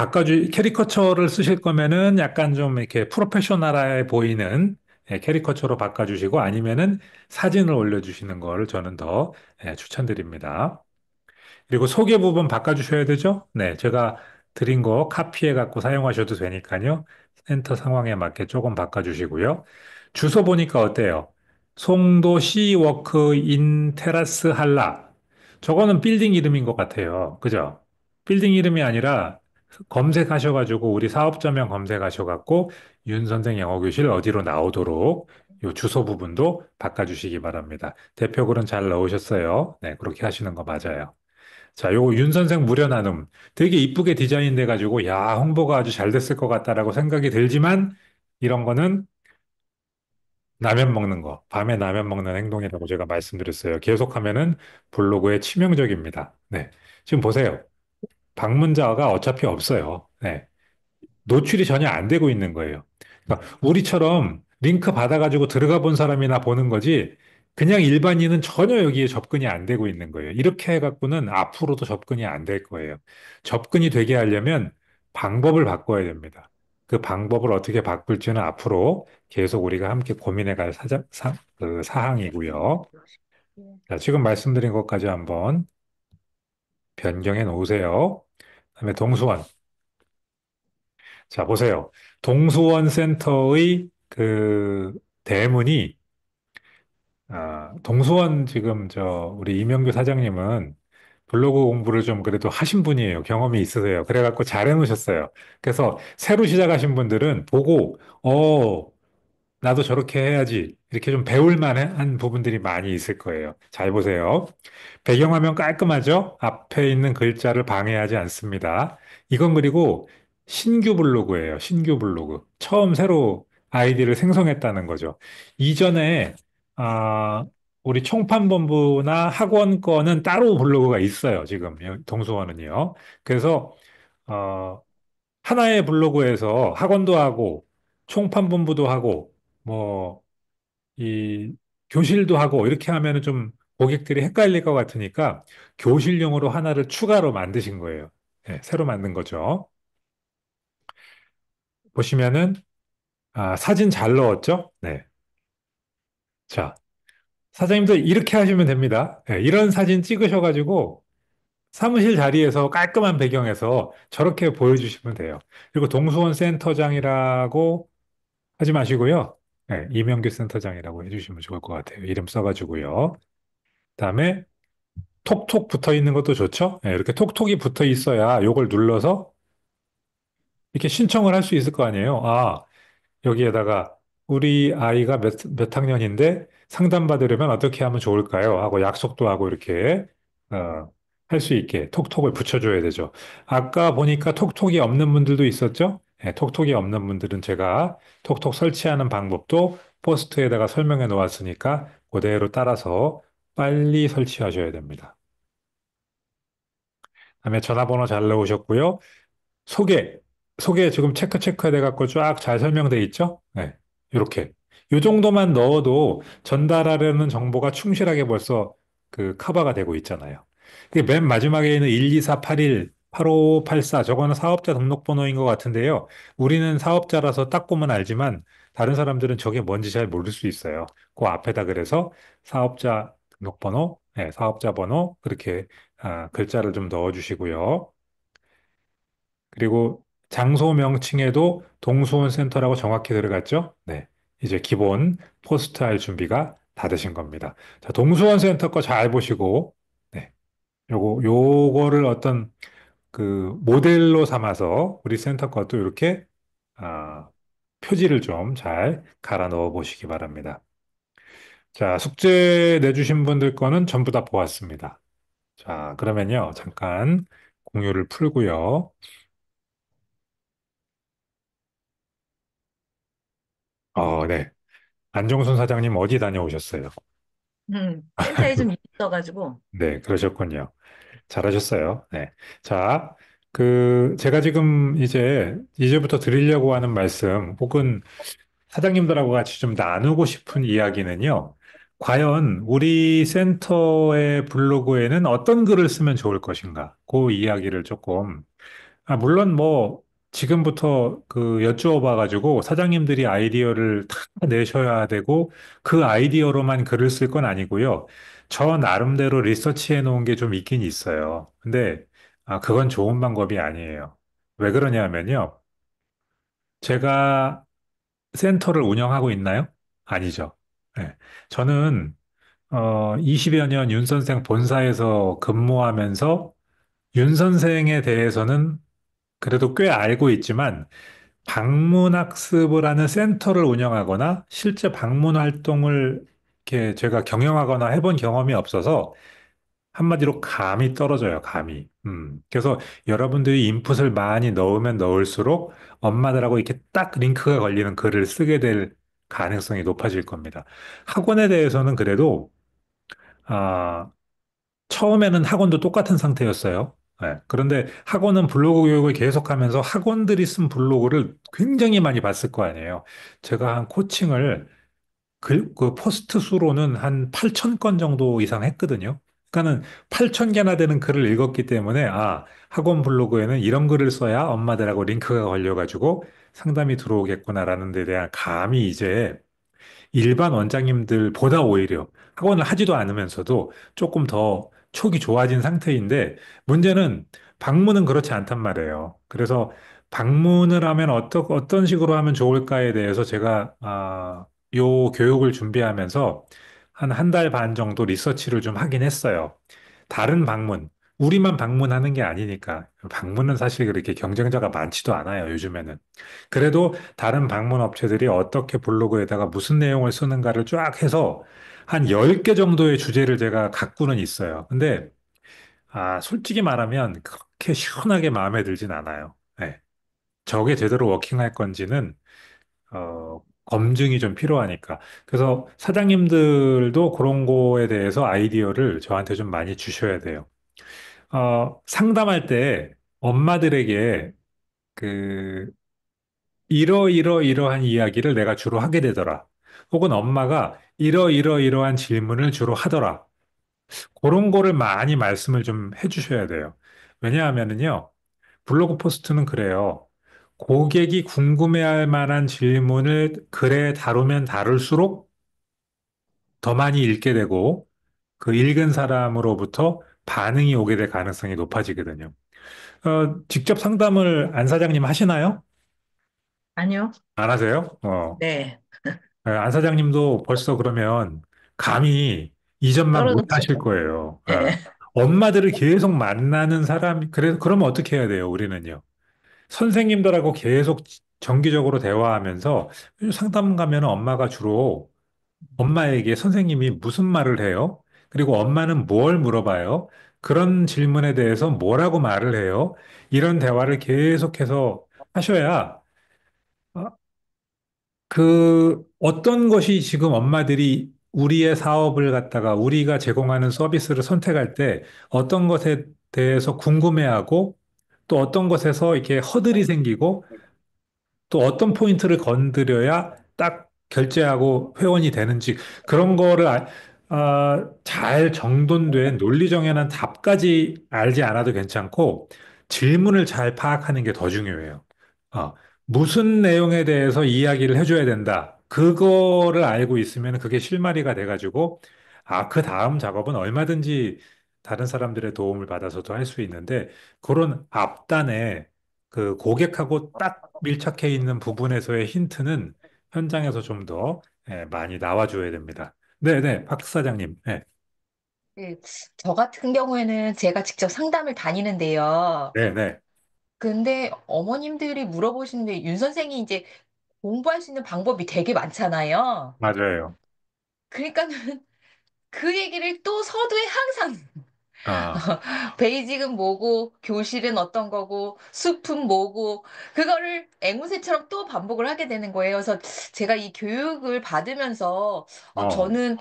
캐리커처를 쓰실 거면은 약간 좀 이렇게 프로페셔널해 보이는 캐리커처로 바꿔주시고 아니면은 사진을 올려주시는 걸 저는 더 추천드립니다. 그리고 소개 부분 바꿔주셔야 되죠? 네, 제가 드린 거 카피해 갖고 사용하셔도 되니까요. 센터 상황에 맞게 조금 바꿔주시고요. 주소 보니까 어때요? 송도 시워크 인 테라스 한라. 저거는 빌딩 이름인 것 같아요. 그죠? 빌딩 이름이 아니라 검색하셔가지고 우리 사업자명 검색하셔갖고 윤 선생 영어교실 어디로 나오도록 요 주소 부분도 바꿔주시기 바랍니다. 대표글은 잘 넣으셨어요. 네, 그렇게 하시는 거 맞아요. 자, 요거 윤 선생 무료 나눔. 되게 이쁘게 디자인돼 가지고 야, 홍보가 아주 잘 됐을 것 같다라고 생각이 들지만 이런 거는 라면 먹는 거, 밤에 라면 먹는 행동이라고 제가 말씀드렸어요. 계속하면은 블로그에 치명적입니다. 네. 지금 보세요. 방문자가 어차피 없어요. 네. 노출이 전혀 안 되고 있는 거예요. 그러니까 우리처럼 링크 받아가지고 들어가 본 사람이나 보는 거지, 그냥 일반인은 전혀 여기에 접근이 안 되고 있는 거예요. 이렇게 해갖고는 앞으로도 접근이 안 될 거예요. 접근이 되게 하려면 방법을 바꿔야 됩니다. 그 방법을 어떻게 바꿀지는 앞으로 계속 우리가 함께 고민해 갈 사항이고요. 자, 지금 말씀드린 것까지 한번 변경해 놓으세요. 그다음에 동수원. 자, 보세요. 동수원 센터의 그 대문이 동수원 지금 우리 이명규 사장님은 블로그 공부를 좀 그래도 하신 분이에요. 경험이 있으세요. 그래갖고 잘 해놓으셨어요. 그래서 새로 시작하신 분들은 보고, 나도 저렇게 해야지. 이렇게 좀 배울 만한 부분들이 많이 있을 거예요. 잘 보세요. 배경화면 깔끔하죠? 앞에 있는 글자를 방해하지 않습니다. 이건 그리고 신규 블로그예요. 신규 블로그. 처음 새로 아이디를 생성했다는 거죠. 이전에 아, 우리 총판본부나 학원 거는 따로 블로그가 있어요. 지금 동수원은요. 그래서 어, 하나의 블로그에서 학원도 하고 총판본부도 하고 뭐 이 교실도 하고 이렇게 하면은 좀 고객들이 헷갈릴 것 같으니까 교실용으로 하나를 추가로 만드신 거예요. 네, 새로 만든 거죠. 보시면은 사진 잘 넣었죠? 네. 자, 사장님도 이렇게 하시면 됩니다. 네, 이런 사진 찍으셔가지고 사무실 자리에서 깔끔한 배경에서 저렇게 보여주시면 돼요. 그리고 동수원 센터장이라고 하지 마시고요. 네, 이명규 센터장이라고 해주시면 좋을 것 같아요. 이름 써가지고요. 그다음에 톡톡 붙어 있는 것도 좋죠? 네, 이렇게 톡톡이 붙어 있어야 요걸 눌러서 이렇게 신청을 할 수 있을 거 아니에요. 여기에다가 우리 아이가 몇 학년인데 상담받으려면 어떻게 하면 좋을까요? 하고 약속도 하고 이렇게 할 수 있게 톡톡을 붙여줘야 되죠. 아까 보니까 톡톡이 없는 분들도 있었죠? 네, 톡톡이 없는 분들은 제가 톡톡 설치하는 방법도 포스트에다가 설명해 놓았으니까 그대로 따라서 빨리 설치하셔야 됩니다. 다음에 전화번호 잘 넣으셨고요. 소개, 소개 지금 체크 해갖고 쫙 잘 설명돼 있죠? 네, 이렇게. 이 정도만 넣어도 전달하려는 정보가 충실하게 벌써 그 커버가 되고 있잖아요. 맨 마지막에 있는 12481, 8584, 저거는 사업자 등록번호인 것 같은데요. 우리는 사업자라서 딱 보면 알지만 다른 사람들은 저게 뭔지 잘 모를 수 있어요. 그 앞에다 그래서 사업자 등록번호, 네, 사업자 번호, 그렇게 글자를 좀 넣어주시고요. 그리고 장소 명칭에도 동수원 센터라고 정확히 들어갔죠? 네. 이제 기본 포스트 할 준비가 다 되신 겁니다. 자, 동수원 센터 거 잘 보시고, 네. 요거를 어떤 그 모델로 삼아서 우리 센터 것도 이렇게, 아, 표지를 좀 잘 갈아 넣어 보시기 바랍니다. 자, 숙제 내주신 분들 거는 전부 다 보았습니다. 자, 그러면요, 잠깐 공유를 풀고요. 네. 안정순 사장님 어디 다녀오셨어요? 센터에 좀 일이 있어가지고, 네, 그러셨군요. 잘하셨어요. 네. 자, 제가 지금 이제부터 드리려고 하는 말씀, 혹은 사장님들하고 같이 좀 나누고 싶은 이야기는요. 과연 우리 센터의 블로그에는 어떤 글을 쓰면 좋을 것인가? 그 이야기를 조금 물론 뭐, 지금부터 여쭈어 봐가지고 사장님들이 아이디어를 다 내셔야 되고 그 아이디어로만 글을 쓸 건 아니고요. 저 나름대로 리서치해 놓은 게 좀 있긴 있어요. 근데, 그건 좋은 방법이 아니에요. 왜 그러냐면요. 제가 센터를 운영하고 있나요? 아니죠. 네. 저는, 20여 년 윤 선생 본사에서 근무하면서 윤 선생에 대해서는 그래도 꽤 알고 있지만 방문학습을 하는 센터를 운영하거나 실제 방문 활동을 이렇게 제가 경영하거나 해본 경험이 없어서 한마디로 감이 떨어져요, 감이. 그래서 여러분들이 인풋을 많이 넣으면 넣을수록 엄마들하고 이렇게 딱 링크가 걸리는 글을 쓰게 될 가능성이 높아질 겁니다. 학원에 대해서는 그래도 아, 처음에는 학원도 똑같은 상태였어요. 네. 그런데 학원은 블로그 교육을 계속하면서 학원들이 쓴 블로그를 굉장히 많이 봤을 거 아니에요. 제가 한 코칭을 그 포스트 수로는 한 8천 건 정도 이상 했거든요. 그러니까는 8천 개나 되는 글을 읽었기 때문에 학원 블로그에는 이런 글을 써야 엄마들하고 링크가 걸려가지고 상담이 들어오겠구나라는 데 대한 감이 이제 일반 원장님들보다 오히려 학원을 하지도 않으면서도 조금 더 촉이 좋아진 상태인데 문제는 방문은 그렇지 않단 말이에요. 그래서 방문을 하면 어떤 식으로 하면 좋을까에 대해서 제가 요 교육을 준비하면서 한 달 반 정도 리서치를 좀 하긴 했어요. 다른 방문, 우리만 방문하는 게 아니니까 방문은 사실 그렇게 경쟁자가 많지도 않아요, 요즘에는. 그래도 다른 방문 업체들이 어떻게 블로그에다가 무슨 내용을 쓰는가를 쫙 해서 한 10개 정도의 주제를 제가 갖고는 있어요. 근데, 솔직히 말하면 그렇게 시원하게 마음에 들진 않아요. 네. 저게 제대로 워킹할 건지는, 검증이 좀 필요하니까. 그래서 사장님들도 그런 거에 대해서 아이디어를 저한테 좀 많이 주셔야 돼요. 상담할 때 엄마들에게 그 이러이러이러한 이야기를 내가 주로 하게 되더라. 혹은 엄마가 이러이러이러한 질문을 주로 하더라. 그런 거를 많이 말씀을 좀 해주셔야 돼요. 왜냐하면은요, 블로그 포스트는 그래요. 고객이 궁금해할 만한 질문을 글에 다루면 다룰수록 더 많이 읽게 되고 그 읽은 사람으로부터 반응이 오게 될 가능성이 높아지거든요. 직접 상담을 안 사장님 하시나요? 아니요. 안 하세요? 네. 안 사장님도 벌써 그러면 감히 이전만 못 떨어졌죠. 하실 거예요. 네. 엄마들을 계속 만나는 사람, 그러면 어떻게 해야 돼요, 우리는요? 선생님들하고 계속 정기적으로 대화하면서 상담 가면 엄마가 주로 엄마에게 선생님이 무슨 말을 해요? 그리고 엄마는 뭘 물어봐요? 그런 질문에 대해서 뭐라고 말을 해요? 이런 대화를 계속해서 하셔야 어, 어떤 것이 지금 엄마들이 우리의 사업을 갖다가 우리가 제공하는 서비스를 선택할 때 어떤 것에 대해서 궁금해하고 또 어떤 것에서 이렇게 허들이 생기고 또 어떤 포인트를 건드려야 딱 결제하고 회원이 되는지 그런 거를 잘 정돈된 논리 정연한 답까지 알지 않아도 괜찮고 질문을 잘 파악하는 게 더 중요해요. 어, 무슨 내용에 대해서 이야기를 해줘야 된다. 그거를 알고 있으면 그게 실마리가 돼가지고 그 다음 작업은 얼마든지 다른 사람들의 도움을 받아서도 할 수 있는데 그런 앞단에 그 고객하고 딱 밀착해 있는 부분에서의 힌트는 현장에서 좀 더 많이 나와줘야 됩니다. 네네, 박 사장님. 네, 그, 저 같은 경우에는 제가 직접 상담을 다니는데요. 네네, 근데 어머님들이 물어보시는데 윤 선생이 이제 공부할 수 있는 방법이 되게 많잖아요. 맞아요. 그러니까는 그 얘기를 또 서두에 항상 아, 베이직은 뭐고 교실은 어떤 거고 숲은 뭐고 그거를 앵무새처럼 또 반복을 하게 되는 거예요. 그래서 제가 이 교육을 받으면서 어, 저는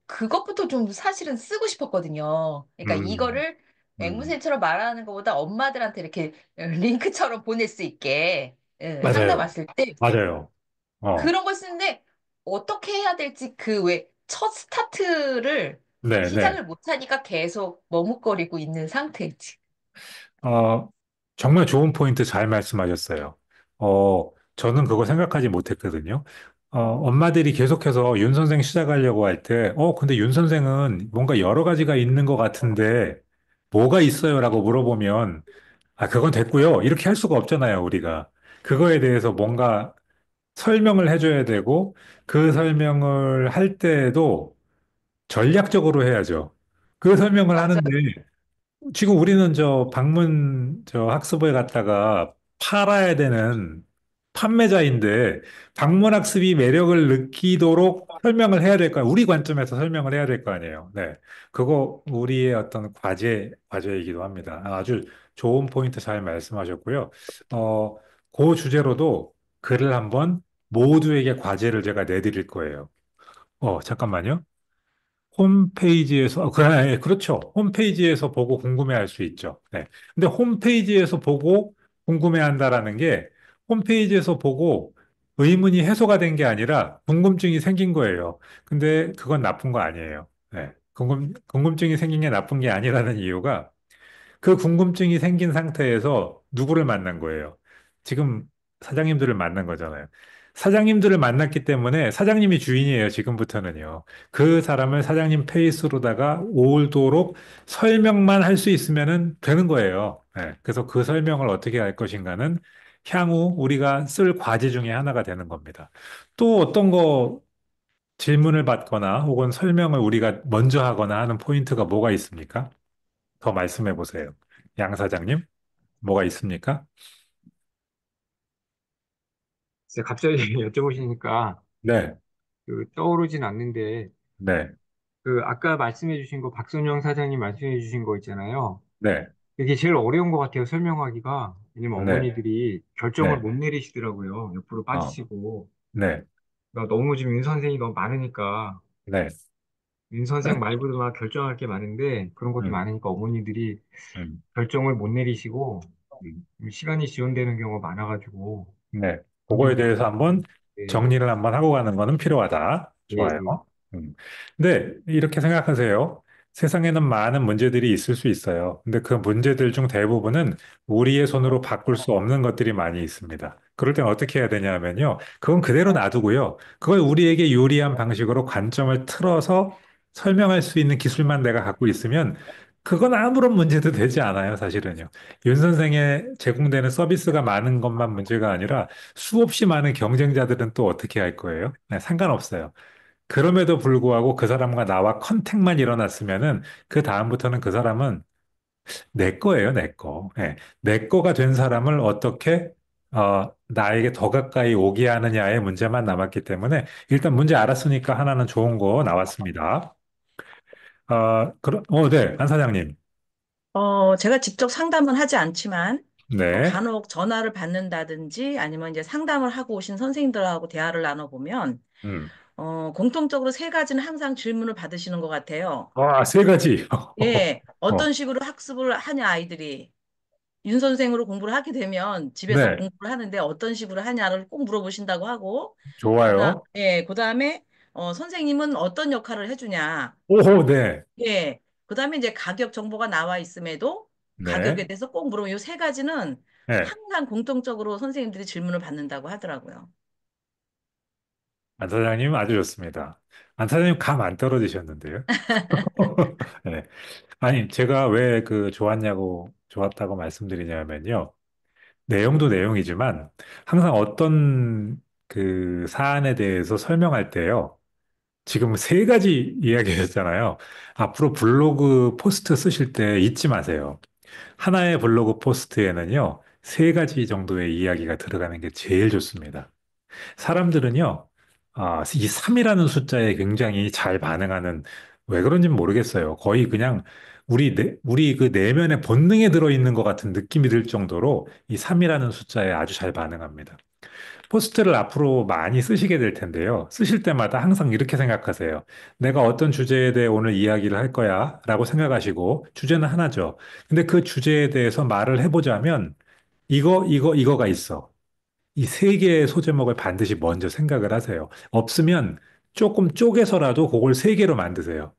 그것부터 좀 사실은 쓰고 싶었거든요. 그러니까 음, 이거를 음, 앵무새처럼 말하는 것보다 엄마들한테 이렇게 링크처럼 보낼 수 있게 상담 맞아요. 왔을 때 맞아요. 그런 걸 쓰는데 어떻게 해야 될지 그 왜 첫 스타트를 네네. 시작을 못 하니까 계속 머뭇거리고 있는 상태지. 어, 정말 좋은 포인트 잘 말씀하셨어요. 저는 그거 생각하지 못했거든요. 엄마들이 계속해서 윤 선생 시작하려고 할 때, 근데 윤 선생은 뭔가 여러 가지가 있는 것 같은데, 뭐가 있어요? 라고 물어보면, 그건 됐고요. 이렇게 할 수가 없잖아요, 우리가. 그거에 대해서 뭔가 설명을 해줘야 되고, 그 설명을 할 때에도 전략적으로 해야죠. 그 설명을 하는데, 맞아요. 지금 우리는 방문 학습을 갖다가 팔아야 되는 판매자인데 방문 학습이 매력을 느끼도록 설명을 해야 될 거야. 우리 관점에서 설명을 해야 될 거 아니에요. 네. 그거 우리의 어떤 과제이기도 합니다. 아주 좋은 포인트 잘 말씀하셨고요. 어, 그 주제로도 글을 한번 모두에게 과제를 제가 내드릴 거예요. 잠깐만요. 홈페이지에서, 그렇죠. 홈페이지에서 보고 궁금해할 수 있죠. 네. 근데 홈페이지에서 보고 궁금해한다라는 게 홈페이지에서 보고 의문이 해소가 된 게 아니라 궁금증이 생긴 거예요. 근데 그건 나쁜 거 아니에요. 네. 궁금증이 생긴 게 나쁜 게 아니라는 이유가 그 궁금증이 생긴 상태에서 누구를 만난 거예요? 지금 사장님들을 만난 거잖아요. 사장님들을 만났기 때문에 사장님이 주인이에요, 지금부터는요. 그 사람을 사장님 페이스로다가 오도록 설명만 할 수 있으면 되는 거예요. 네, 그래서 그 설명을 어떻게 할 것인가는 향후 우리가 쓸 과제 중에 하나가 되는 겁니다. 또 어떤 거 질문을 받거나 혹은 설명을 우리가 먼저 하거나 하는 포인트가 뭐가 있습니까? 더 말씀해 보세요. 양 사장님, 뭐가 있습니까? 글쎄, 갑자기 여쭤보시니까 네, 떠오르진 않는데, 네, 아까 말씀해 주신 거, 박선영 사장님 말씀해 주신 거 있잖아요. 네, 이게 제일 어려운 것 같아요, 설명하기가. 왜냐면 네, 어머니들이 결정을 네, 못 내리시더라고요. 옆으로 어, 빠지시고. 네, 그러니까 너무 지금 윤 선생이 너무 많으니까, 네, 윤 선생 말고도 막 결정할 게 많은데, 그런 것도 음, 많으니까 어머니들이 음, 결정을 못 내리시고, 음. 시간이 지연되는 경우가 많아가지고, 네. 그거에 고민이 대해서 한번 네, 정리를 한번 하고 가는 거는 필요하다. 예, 좋아요. 예. 음. 근데 이렇게 생각하세요. 세상에는 많은 문제들이 있을 수 있어요. 근데 그 문제들 중 대부분은 우리의 손으로 바꿀 수 없는 것들이 많이 있습니다. 그럴 땐 어떻게 해야 되냐면요. 그건 그대로 놔두고요. 그걸 우리에게 유리한 방식으로 관점을 틀어서 설명할 수 있는 기술만 내가 갖고 있으면 그건 아무런 문제도 되지 않아요, 사실은요. 윤 선생의 제공되는 서비스가 많은 것만 문제가 아니라 수없이 많은 경쟁자들은 또 어떻게 할 거예요? 네, 상관없어요. 그럼에도 불구하고 그 사람과 나와 컨택만 일어났으면은 그 다음부터는 그 사람은 내 거예요, 내 거. 네, 내 거가 된 사람을 어떻게 나에게 더 가까이 오게 하느냐의 문제만 남았기 때문에 일단 문제 알았으니까 하나는 좋은 거 나왔습니다. 네, 안 사장님. 제가 직접 상담은 하지 않지만, 네, 간혹 전화를 받는다든지 아니면 이제 상담을 하고 오신 선생님들하고 대화를 나눠보면, 음. 공통적으로 세 가지는 항상 질문을 받으시는 것 같아요. 세 가지. 예, 어, 어떤 식으로 학습을 하냐, 아이들이. 윤 선생으로 공부를 하게 되면 집에서 네, 공부를 하는데 어떤 식으로 하냐를 꼭 물어보신다고 하고, 좋아요. 그다음에 선생님은 어떤 역할을 해주냐. 오호, 네, 예. 그다음에 이제 가격 정보가 나와 있음에도 가격에 네, 대해서 꼭 물어보면 이 세 가지는 네. 항상 공통적으로 선생님들이 질문을 받는다고 하더라고요. 안 사장님 아주 좋습니다. 안 사장님 감 안 떨어지셨는데요. 네. 아니, 제가 왜 좋았다고 말씀드리냐면요. 내용도 내용이지만 항상 어떤 그 사안에 대해서 설명할 때요. 지금 세 가지 이야기했잖아요. 앞으로 블로그 포스트 쓰실 때 잊지 마세요. 하나의 블로그 포스트에는요, 세 가지 정도의 이야기가 들어가는 게 제일 좋습니다. 사람들은요, 이 3이라는 숫자에 굉장히 잘 반응하는, 왜 그런지는 모르겠어요. 거의 그냥 우리 그 내면의 본능에 들어있는 것 같은 느낌이 들 정도로 이 3이라는 숫자에 아주 잘 반응합니다. 포스트를 앞으로 많이 쓰시게 될 텐데요. 쓰실 때마다 항상 이렇게 생각하세요. 내가 어떤 주제에 대해 오늘 이야기를 할 거야 라고 생각하시고, 주제는 하나죠. 근데 그 주제에 대해서 말을 해보자면, 이거가 있어. 이 세 개의 소제목을 반드시 먼저 생각을 하세요. 없으면 조금 쪼개서라도 그걸 세 개로 만드세요.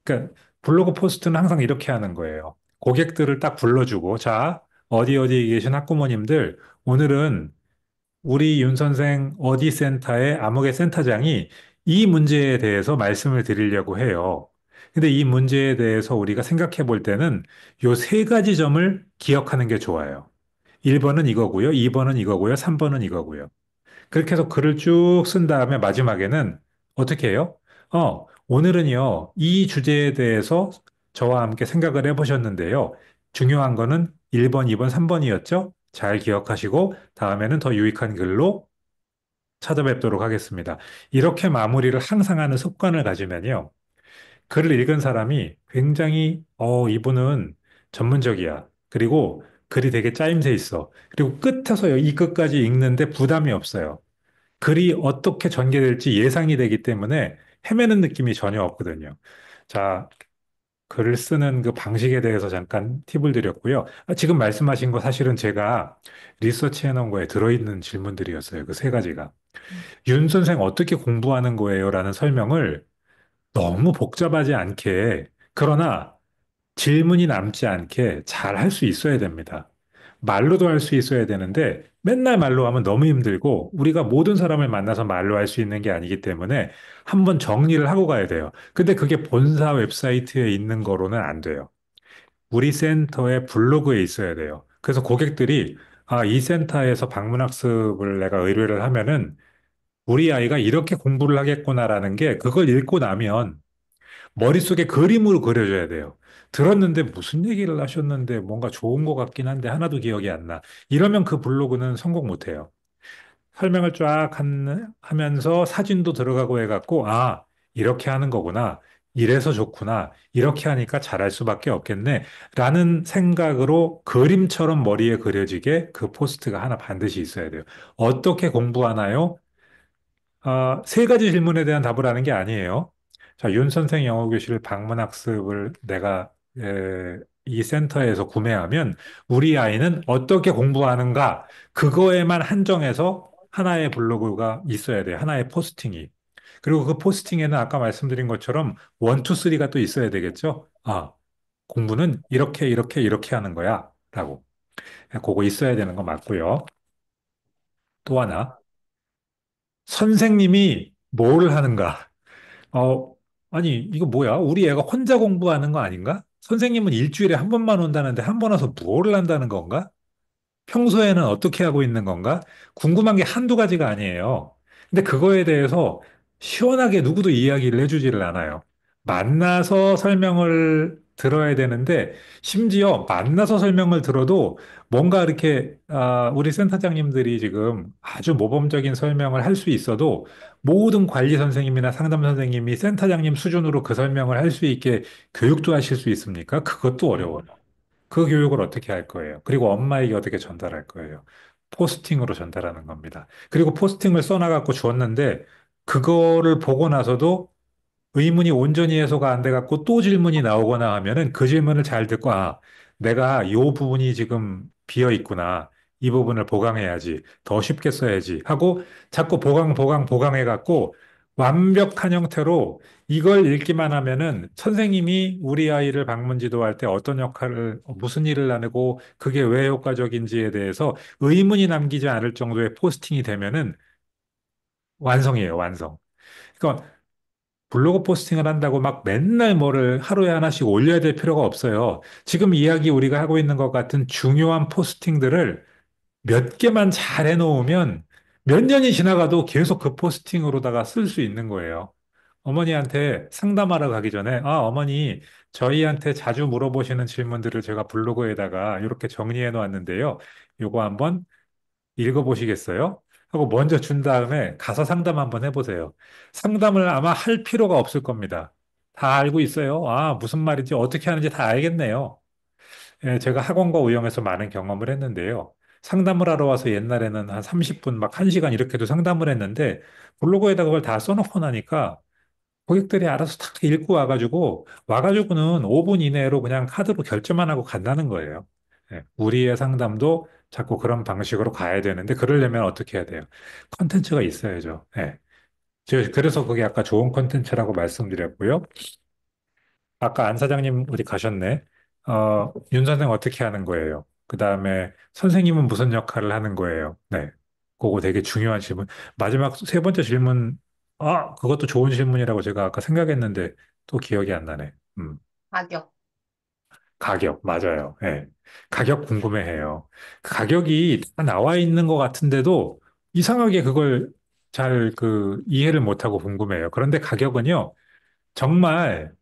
그러니까 블로그 포스트는 항상 이렇게 하는 거예요. 고객들을 딱 불러주고, 자, 어디 계신 학부모님들, 오늘은 우리 윤 선생 어디 센터의 암흑의 센터장이 이 문제에 대해서 말씀을 드리려고 해요. 근데 이 문제에 대해서 우리가 생각해 볼 때는 요 세 가지 점을 기억하는 게 좋아요. 1번은 이거고요. 2번은 이거고요. 3번은 이거고요. 그렇게 해서 글을 쭉 쓴 다음에 마지막에는 어떻게 해요? 오늘은요, 이 주제에 대해서 저와 함께 생각을 해보셨는데요. 중요한 거는 1번, 2번, 3번이었죠? 잘 기억하시고 다음에는 더 유익한 글로 찾아뵙도록 하겠습니다. 이렇게 마무리를 항상 하는 습관을 가지면요. 글을 읽은 사람이 굉장히, 이분은 전문적이야. 그리고 글이 되게 짜임새 있어. 그리고 끝에서 이 끝까지 읽는데 부담이 없어요. 글이 어떻게 전개될지 예상이 되기 때문에 헤매는 느낌이 전혀 없거든요. 자, 글을 쓰는 그 방식에 대해서 잠깐 팁을 드렸고요. 지금 말씀하신 거 사실은 제가 리서치 해놓은 거에 들어있는 질문들이었어요. 그 세 가지가. 윤 선생 어떻게 공부하는 거예요? 라는 설명을 너무 복잡하지 않게, 그러나 질문이 남지 않게 잘 할 수 있어야 됩니다. 말로도 할 수 있어야 되는데 맨날 말로 하면 너무 힘들고 우리가 모든 사람을 만나서 말로 할 수 있는 게 아니기 때문에 한번 정리를 하고 가야 돼요. 근데 그게 본사 웹사이트에 있는 거로는 안 돼요. 우리 센터의 블로그에 있어야 돼요. 그래서 고객들이 이 센터에서 방문학습을 내가 의뢰를 하면은 우리 아이가 이렇게 공부를 하겠구나라는 게 그걸 읽고 나면 머릿속에 그림으로 그려져야 돼요. 들었는데 무슨 얘기를 하셨는데 뭔가 좋은 것 같긴 한데 하나도 기억이 안 나. 이러면 그 블로그는 성공 못 해요. 설명을 쫙 하면서 사진도 들어가고 해갖고, 이렇게 하는 거구나. 이래서 좋구나. 이렇게 하니까 잘할 수밖에 없겠네. 라는 생각으로 그림처럼 머리에 그려지게 그 포스트가 하나 반드시 있어야 돼요. 어떻게 공부하나요? 세 가지 질문에 대한 답을 하는 게 아니에요. 자, 윤 선생 영어 교실 방문 학습을 내가 이 센터에서 구매하면 우리 아이는 어떻게 공부하는가? 그거에만 한정해서 하나의 블로그가 있어야 돼요. 하나의 포스팅이. 그리고 그 포스팅에는 아까 말씀드린 것처럼 원, 투, 쓰리가 또 있어야 되겠죠? 공부는 이렇게, 이렇게, 이렇게 하는 거야. 라고. 그거 있어야 되는 거 맞고요. 또 하나. 선생님이 뭘 하는가? 아니, 이거 뭐야? 우리 애가 혼자 공부하는 거 아닌가? 선생님은 일주일에 한 번만 온다는데 한 번 와서 뭐를 한다는 건가? 평소에는 어떻게 하고 있는 건가? 궁금한 게 한두 가지가 아니에요. 근데 그거에 대해서 시원하게 누구도 이야기를 해주지를 않아요. 만나서 설명을 들어야 되는데, 심지어 만나서 설명을 들어도 뭔가 이렇게, 우리 센터장님들이 지금 아주 모범적인 설명을 할 수 있어도 모든 관리 선생님이나 상담 선생님이 센터장님 수준으로 그 설명을 할 수 있게 교육도 하실 수 있습니까? 그것도 어려워요. 그 교육을 어떻게 할 거예요? 그리고 엄마에게 어떻게 전달할 거예요? 포스팅으로 전달하는 겁니다. 그리고 포스팅을 써놔갖고 주었는데, 그거를 보고 나서도 의문이 온전히 해소가 안 돼갖고 또 질문이 나오거나 하면은 그 질문을 잘 듣고, 내가 이 부분이 지금 비어 있구나. 이 부분을 보강해야지. 더 쉽게 써야지. 하고 자꾸 보강해갖고 완벽한 형태로 이걸 읽기만 하면은 선생님이 우리 아이를 방문 지도할 때 어떤 역할을, 무슨 일을 나누고 그게 왜 효과적인지에 대해서 의문이 남기지 않을 정도의 포스팅이 되면은 완성이에요, 완성. 그러니까 블로그 포스팅을 한다고 막 맨날 뭐를 하루에 하나씩 올려야 될 필요가 없어요. 지금 이야기 우리가 하고 있는 것 같은 중요한 포스팅들을 몇 개만 잘 해놓으면 몇 년이 지나가도 계속 그 포스팅으로다가 쓸 수 있는 거예요. 어머니한테 상담하러 가기 전에, 어머니, 저희한테 자주 물어보시는 질문들을 제가 블로그에다가 이렇게 정리해 놓았는데요. 요거 한번 읽어보시겠어요? 하고 먼저 준 다음에 가서 상담 한번 해보세요. 상담을 아마 할 필요가 없을 겁니다. 다 알고 있어요. 무슨 말인지 어떻게 하는지 다 알겠네요. 예, 제가 학원과 우영에서 많은 경험을 했는데요. 상담을 하러 와서 옛날에는 한 30분, 막 1시간 이렇게도 상담을 했는데 블로그에다 그걸 다 써놓고 나니까 고객들이 알아서 탁 읽고 와가지고는 5분 이내로 그냥 카드로 결제만 하고 간다는 거예요. 예, 우리의 상담도 자꾸 그런 방식으로 가야 되는데 그러려면 어떻게 해야 돼요? 컨텐츠가 있어야죠. 예. 그래서 그게 아까 좋은 컨텐츠라고 말씀드렸고요. 아까 안 사장님 어디 가셨네. 윤 선생 어떻게 하는 거예요? 그 다음에 선생님은 무슨 역할을 하는 거예요? 네. 그거 되게 중요한 질문. 마지막 세 번째 질문, 그것도 좋은 질문이라고 제가 아까 생각했는데 또 기억이 안 나네. 가격. 가격, 맞아요. 예. 가격 궁금해해요. 그 가격이 다 나와 있는 것 같은데도 이상하게 그걸 잘 이해를 못하고 궁금해요. 그런데 가격은요, 정말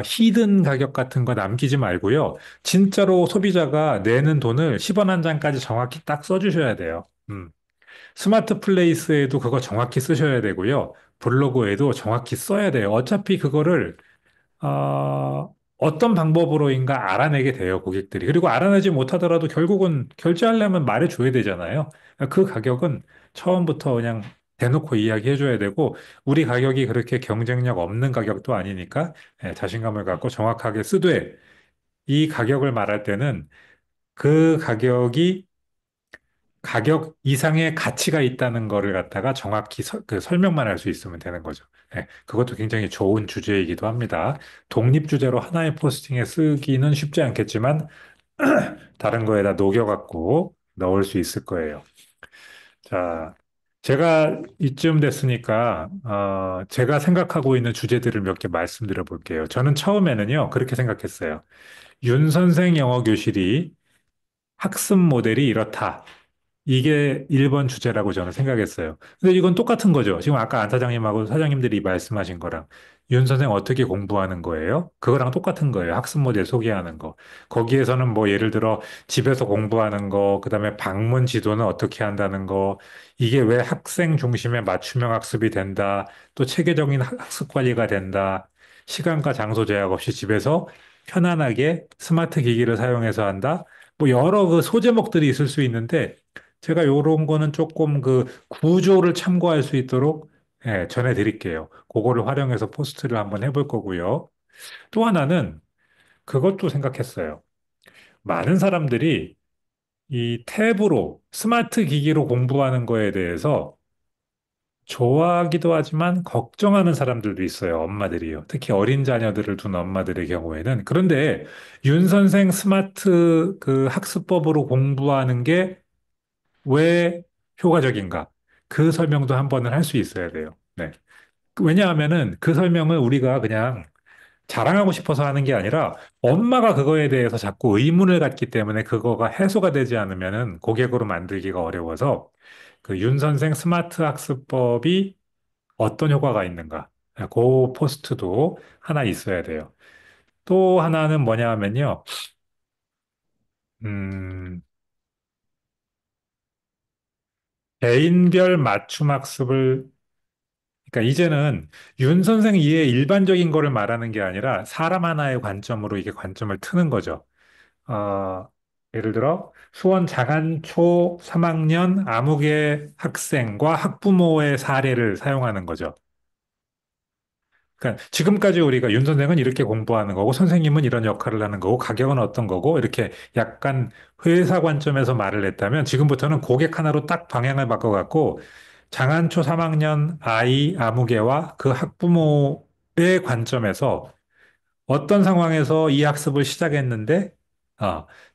히든 가격 같은 거 남기지 말고요. 진짜로 소비자가 내는 돈을 10원 한 장까지 정확히 딱 써주셔야 돼요. 스마트 플레이스에도 그거 정확히 쓰셔야 되고요. 블로그에도 정확히 써야 돼요. 어차피 그거를 어떤 방법으로인가 알아내게 돼요, 고객들이. 그리고 알아내지 못하더라도 결국은 결제하려면 말해줘야 되잖아요. 그 가격은 처음부터 그냥 대놓고 이야기해줘야 되고, 우리 가격이 그렇게 경쟁력 없는 가격도 아니니까 자신감을 갖고 정확하게 쓰되, 이 가격을 말할 때는 그 가격이 가격 이상의 가치가 있다는 거를 갖다가 정확히 설명만 할 수 있으면 되는 거죠. 그것도 굉장히 좋은 주제이기도 합니다. 독립 주제로 하나의 포스팅에 쓰기는 쉽지 않겠지만 다른 거에다 녹여갖고 넣을 수 있을 거예요. 자, 제가 이쯤 됐으니까, 제가 생각하고 있는 주제들을 몇 개 말씀드려 볼게요. 저는 처음에는요, 그렇게 생각했어요. 윤 선생 영어 교실이 학습 모델이 이렇다. 이게 1번 주제라고 저는 생각했어요. 근데 이건 똑같은 거죠. 지금 아까 안 사장님하고 사장님들이 말씀하신 거랑 윤 선생 어떻게 공부하는 거예요? 그거랑 똑같은 거예요. 학습 모델 소개하는 거. 거기에서는 뭐 예를 들어 집에서 공부하는 거, 그다음에 방문 지도는 어떻게 한다는 거, 이게 왜 학생 중심의 맞춤형 학습이 된다, 또 체계적인 학습 관리가 된다, 시간과 장소 제약 없이 집에서 편안하게 스마트 기기를 사용해서 한다. 뭐 여러 그 소제목들이 있을 수 있는데 제가 요런 거는 조금 그 구조를 참고할 수 있도록 전해드릴게요. 그거를 활용해서 포스트를 한번 해볼 거고요. 또 하나는 그것도 생각했어요. 많은 사람들이 이 탭으로 스마트 기기로 공부하는 거에 대해서 좋아하기도 하지만 걱정하는 사람들도 있어요. 엄마들이요. 특히 어린 자녀들을 둔 엄마들의 경우에는. 그런데 윤 선생 스마트 그 학습법으로 공부하는 게 왜 효과적인가? 그 설명도 한 번은 할 수 있어야 돼요. 네. 왜냐하면은 그 설명을 우리가 그냥 자랑하고 싶어서 하는 게 아니라 엄마가 그거에 대해서 자꾸 의문을 갖기 때문에 그거가 해소가 되지 않으면은 고객으로 만들기가 어려워서 그 윤 선생 스마트 학습법이 어떤 효과가 있는가? 그 포스트도 하나 있어야 돼요. 또 하나는 뭐냐 하면요. 음, 개인별 맞춤 학습을 그러니까 이제는 윤 선생 이해 일반적인 거를 말하는 게 아니라 사람 하나의 관점으로 이게 관점을 트는 거죠. 어, 예를 들어 수원 자간초 3학년 아무개 학생과 학부모의 사례를 사용하는 거죠. 그러니까 지금까지 우리가 윤 선생은 이렇게 공부하는 거고 선생님은 이런 역할을 하는 거고 가격은 어떤 거고 이렇게 약간 회사 관점에서 말을 했다면 지금부터는 고객 하나로 딱 방향을 바꿔갖고 장안초 3학년 아이 아무개와 그 학부모의 관점에서 어떤 상황에서 이 학습을 시작했는데,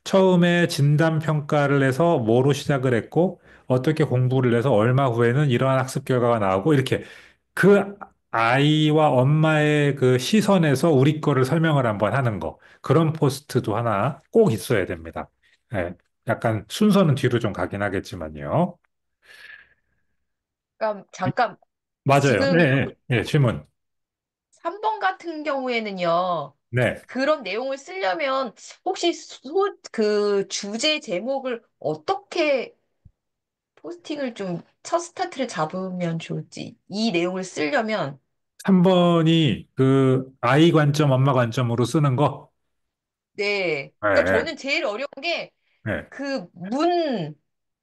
처음에 진단 평가를 해서 뭐로 시작을 했고, 어떻게 공부를 해서 얼마 후에는 이러한 학습 결과가 나오고, 이렇게 그 아이와 엄마의 그 시선에서 우리 거를 설명을 한번 하는 거. 그런 포스트도 하나 꼭 있어야 됩니다. 예, 약간 순서는 뒤로 좀 가긴 하겠지만요. 잠깐, 맞아요. 지금 네, 예, 질문. 3번 같은 경우에는요, 네. 그런 내용을 쓰려면 혹시 그 주제 제목을 어떻게 포스팅을 좀 첫 스타트를 잡으면 좋을지, 이 내용을 쓰려면, 3번이 그 아이 관점, 엄마 관점으로 쓰는 거. 네. 예, 그러니까 예, 저는 제일 어려운 게 예. 그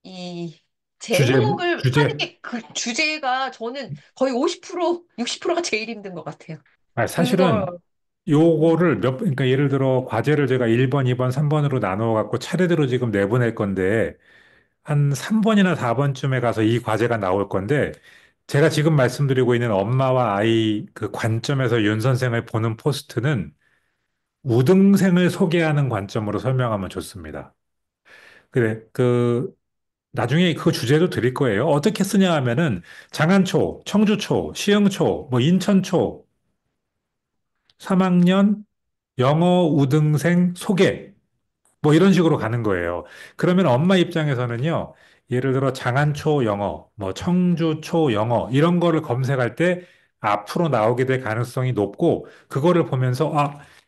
이 주제, 제목을 하는 주제. 게 그 주제가 저는 거의 50%, 60%가 제일 힘든 것 같아요. 그걸, 사실은 요거를 그러니까 예를 들어 과제를 제가 1번, 2번, 3번으로 나누어 갖고 차례대로 지금 내보낼 건데, 한 3번이나 4번쯤에 가서 이 과제가 나올 건데, 제가 지금 말씀드리고 있는 엄마와 아이 그 관점에서 윤 선생을 보는 포스트는 우등생을 소개하는 관점으로 설명하면 좋습니다. 그래, 나중에 그 주제도 드릴 거예요. 어떻게 쓰냐 하면은 장안초, 청주초, 시흥초, 뭐 인천초, 3학년 영어 우등생 소개. 뭐 이런 식으로 가는 거예요. 그러면 엄마 입장에서는요, 예를 들어 장안초 영어, 뭐 청주초 영어, 이런 거를 검색할 때 앞으로 나오게 될 가능성이 높고, 그거를 보면서,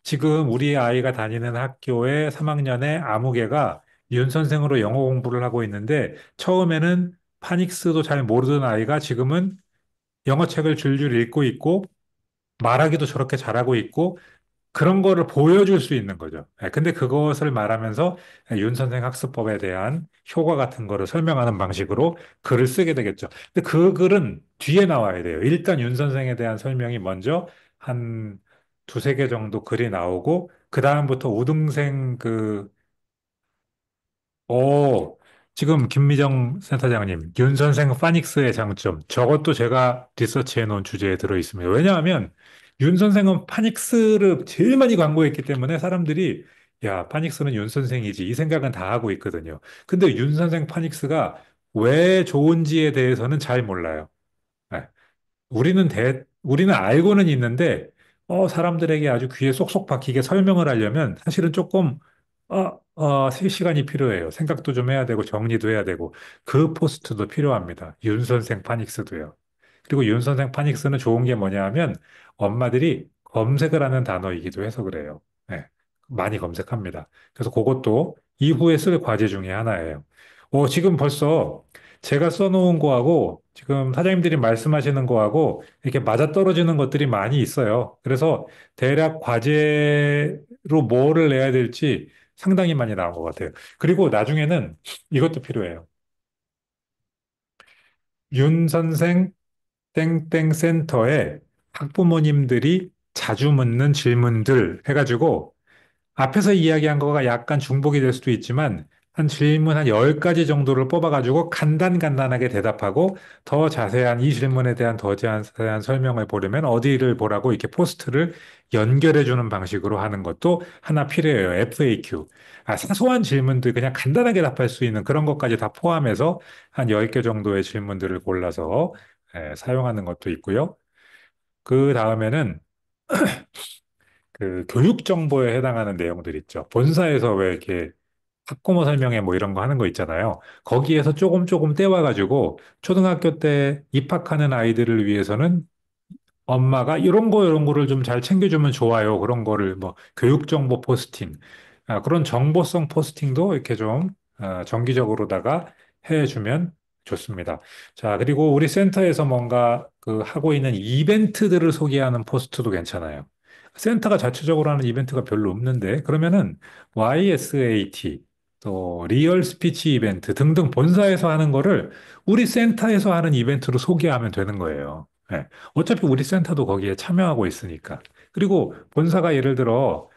지금 우리 아이가 다니는 학교의 3학년의 아무개가 윤 선생으로 영어 공부를 하고 있는데, 처음에는 파닉스도 잘 모르던 아이가 지금은 영어 책을 줄줄 읽고 있고, 말하기도 저렇게 잘하고 있고, 그런 거를 보여줄 수 있는 거죠. 근데 그것을 말하면서 윤 선생 학습법에 대한 효과 같은 거를 설명하는 방식으로 글을 쓰게 되겠죠. 근데 그 글은 뒤에 나와야 돼요. 일단 윤 선생에 대한 설명이 먼저 한 두세 개 정도 글이 나오고, 그 다음부터 우등생 지금 김미정 센터장님, 윤 선생 파닉스의 장점, 저것도 제가 리서치해 놓은 주제에 들어 있습니다. 왜냐하면 윤 선생은 파닉스를 제일 많이 광고했기 때문에 사람들이 야, 파닉스는 윤 선생이지. 이 생각은 다 하고 있거든요. 근데 윤 선생 파닉스가 왜 좋은지에 대해서는 잘 몰라요. 예. 우리는 알고는 있는데, 사람들에게 아주 귀에 쏙쏙 박히게 설명을 하려면 사실은 조금, 시간이 필요해요. 생각도 좀 해야 되고, 정리도 해야 되고, 그 포스트도 필요합니다. 윤 선생 파닉스도요. 그리고 윤 선생 파닉스는 좋은 게 뭐냐 하면, 엄마들이 검색을 하는 단어이기도 해서 그래요. 예, 많이 검색합니다. 그래서 그것도 이후에 쓸 과제 중에 하나예요. 지금 벌써 제가 써놓은 거하고 지금 사장님들이 말씀하시는 거하고 이렇게 맞아떨어지는 것들이 많이 있어요. 그래서 대략 과제로 뭐를 내야 될지 상당히 많이 나온 것 같아요. 그리고 나중에는 이것도 필요해요. 윤 선생 땡땡 센터에 학부모님들이 자주 묻는 질문들 해가지고 앞에서 이야기한 거가 약간 중복이 될 수도 있지만 한 질문 한 10가지 정도를 뽑아가지고 간단하게 대답하고 더 자세한 이 질문에 대한 더 자세한 설명을 보려면 어디를 보라고 이렇게 포스트를 연결해 주는 방식으로 하는 것도 하나 필요해요. FAQ. 사소한 질문들 그냥 간단하게 답할 수 있는 그런 것까지 다 포함해서 한 10개 정도의 질문들을 골라서 사용하는 것도 있고요. 그 다음에는 그 교육 정보에 해당하는 내용들 있죠. 본사에서 왜 이렇게 학부모 설명회 뭐 이런 거 하는 거 있잖아요. 거기에서 조금 떼와가지고 초등학교 때 입학하는 아이들을 위해서는 엄마가 이런 거를 좀 잘 챙겨주면 좋아요. 그런 거를 뭐 교육 정보 포스팅, 그런 정보성 포스팅도 이렇게 좀 정기적으로다가 해주면 좋습니다. 자, 그리고 우리 센터에서 뭔가 그 하고 있는 이벤트들을 소개하는 포스트도 괜찮아요. 센터가 자체적으로 하는 이벤트가 별로 없는데 그러면은 YSAT 또 리얼 스피치 이벤트 등등 본사에서 하는 거를 우리 센터에서 하는 이벤트로 소개하면 되는 거예요. 예. 어차피 우리 센터도 거기에 참여하고 있으니까. 그리고 본사가 예를 들어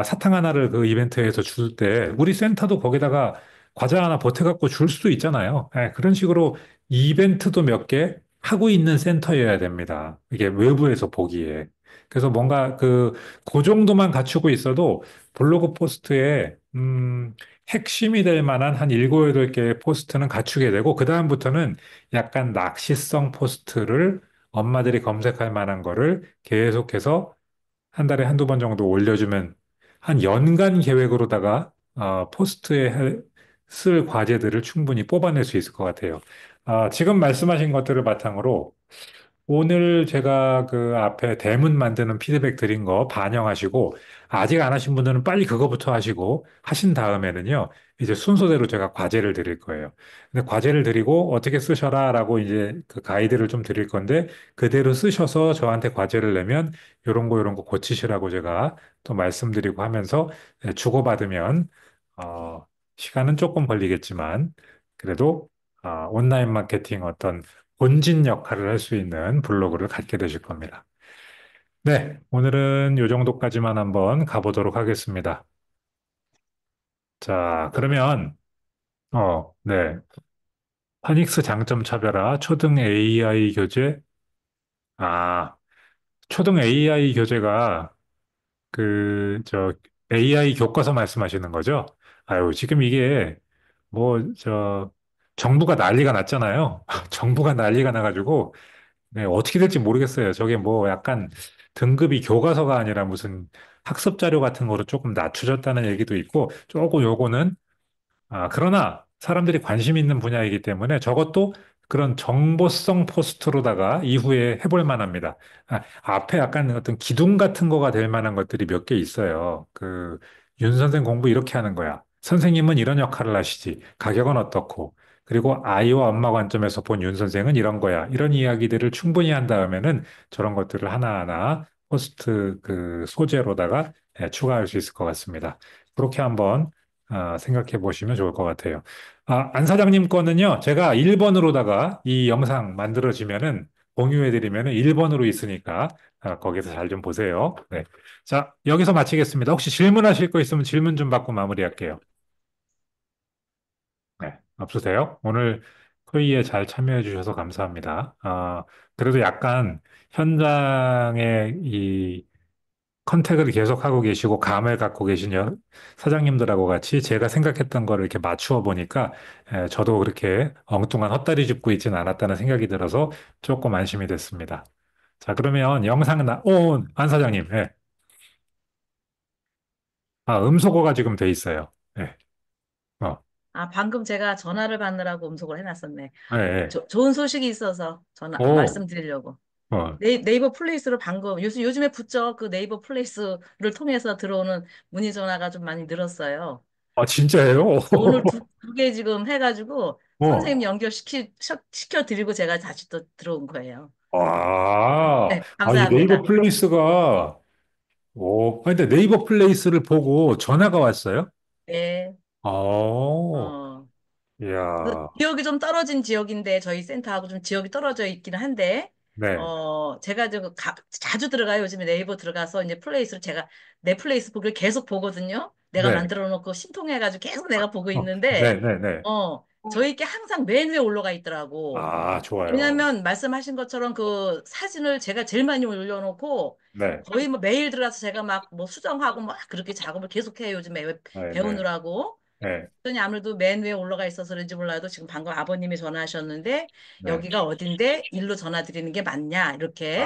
사탕 하나를 그 이벤트에서 줄 때 우리 센터도 거기다가 과자 하나 보태갖고 줄 수도 있잖아요. 예, 그런 식으로 이벤트도 몇 개 하고 있는 센터여야 됩니다. 이게 외부에서 보기에. 그래서 뭔가 그 정도만 갖추고 있어도 블로그 포스트에, 핵심이 될 만한 한 7, 8개의 포스트는 갖추게 되고, 그다음부터는 약간 낚시성 포스트를 엄마들이 검색할 만한 거를 계속해서 한 달에 한두 번 정도 올려주면 한 연간 계획으로다가 포스트에 쓸 과제들을 충분히 뽑아낼 수 있을 것 같아요. 지금 말씀하신 것들을 바탕으로 오늘 제가 그 앞에 대문 만드는 피드백 드린 거 반영하시고 아직 안 하신 분들은 빨리 그거부터 하시고 하신 다음에는요. 이제 순서대로 제가 과제를 드릴 거예요. 근데 과제를 드리고 어떻게 쓰셔라라고 이제 그 가이드를 좀 드릴 건데 그대로 쓰셔서 저한테 과제를 내면 요런 거 고치시라고 제가 또 말씀드리고 하면서 주고받으면 시간은 조금 걸리겠지만 그래도 온라인 마케팅 어떤 본진 역할을 할 수 있는 블로그를 갖게 되실 겁니다. 네, 오늘은 요 정도까지만 한번 가보도록 하겠습니다. 자, 그러면, 네. 파닉스 장점 차별화, 초등 AI 교재, 아, 초등 AI 교재가 AI 교과서 말씀하시는 거죠? 아유, 지금 이게, 정부가 난리가 났잖아요. 정부가 난리가 나가지고, 네, 어떻게 될지 모르겠어요. 저게 뭐 약간 등급이 교과서가 아니라 무슨 학습 자료 같은 거로 조금 낮춰졌다는 얘기도 있고, 조금 요거는 그러나 사람들이 관심 있는 분야이기 때문에 저것도 그런 정보성 포스트로다가 이후에 해볼 만합니다. 앞에 약간 어떤 기둥 같은 거가 될 만한 것들이 몇 개 있어요. 윤 선생 공부 이렇게 하는 거야. 선생님은 이런 역할을 하시지. 가격은 어떻고. 그리고 아이와 엄마 관점에서 본 윤 선생은 이런 거야. 이런 이야기들을 충분히 한 다음에는 저런 것들을 하나하나 포스트 그 소재로다가 추가할 수 있을 것 같습니다. 그렇게 한번 생각해 보시면 좋을 것 같아요. 안 사장님 거는요, 제가 1번으로다가 이 영상 만들어지면은 공유해 드리면은 1번으로 있으니까 거기서 잘 좀 보세요. 네. 자, 여기서 마치겠습니다. 혹시 질문하실 거 있으면 질문 좀 받고 마무리할게요. 네, 없으세요? 오늘 회의에 잘 참여해 주셔서 감사합니다. 그래도 약간 현장의 컨택을 계속하고 계시고 감을 갖고 계신 사장님들하고 같이 제가 생각했던 거를 이렇게 맞추어 보니까 저도 그렇게 엉뚱한 헛다리 짚고 있지는 않았다는 생각이 들어서 조금 안심이 됐습니다. 자, 그러면 안 사장님, 예. 음소거가 지금 돼 있어요. 예. 어, 아, 방금 제가 전화를 받느라고 음속을 해놨었네. 예, 예. 좋은 소식이 있어서 오, 말씀드리려고. 어, 네이버 플레이스로 방금, 요즘에 붙죠. 그 네이버 플레이스를 통해서 들어오는 문의 전화가 좀 많이 늘었어요. 진짜예요? 오늘 두 개 지금 해가지고 어, 선생님 시켜드리고 제가 다시 또 들어온 거예요. 와, 네, 이 네이버 감사합니다. 플레이스가, 근데 네이버 플레이스를 보고 전화가 왔어요? 네, 어, 어, 그 이야, 지역이 좀 떨어진 지역인데 저희 센터하고 좀 지역이 떨어져 있기는 한데 네, 제가 좀 자주 들어가요. 요즘에 네이버 들어가서 이제 플레이스를 제가 내 플레이스 보기를 계속 보거든요. 내가 네, 만들어 놓고 신통해가지고 계속 내가 보고 네, 있는데 네, 네. 저희 게 항상 맨 위에 올라가 있더라고. 좋아요. 왜냐면 말씀하신 것처럼 그 사진을 제가 제일 많이 올려놓고 네, 거의 뭐 매일 들어가서 제가 막 뭐 수정하고 막 그렇게 작업을 계속해요. 요즘에 네, 네, 배우느라고. 네, 그랬더니 아무래도 맨 위에 올라가 있어서 그런지 몰라도 지금 방금 아버님이 전화하셨는데 네. 여기가 어딘데 일로 전화 드리는 게 맞냐 이렇게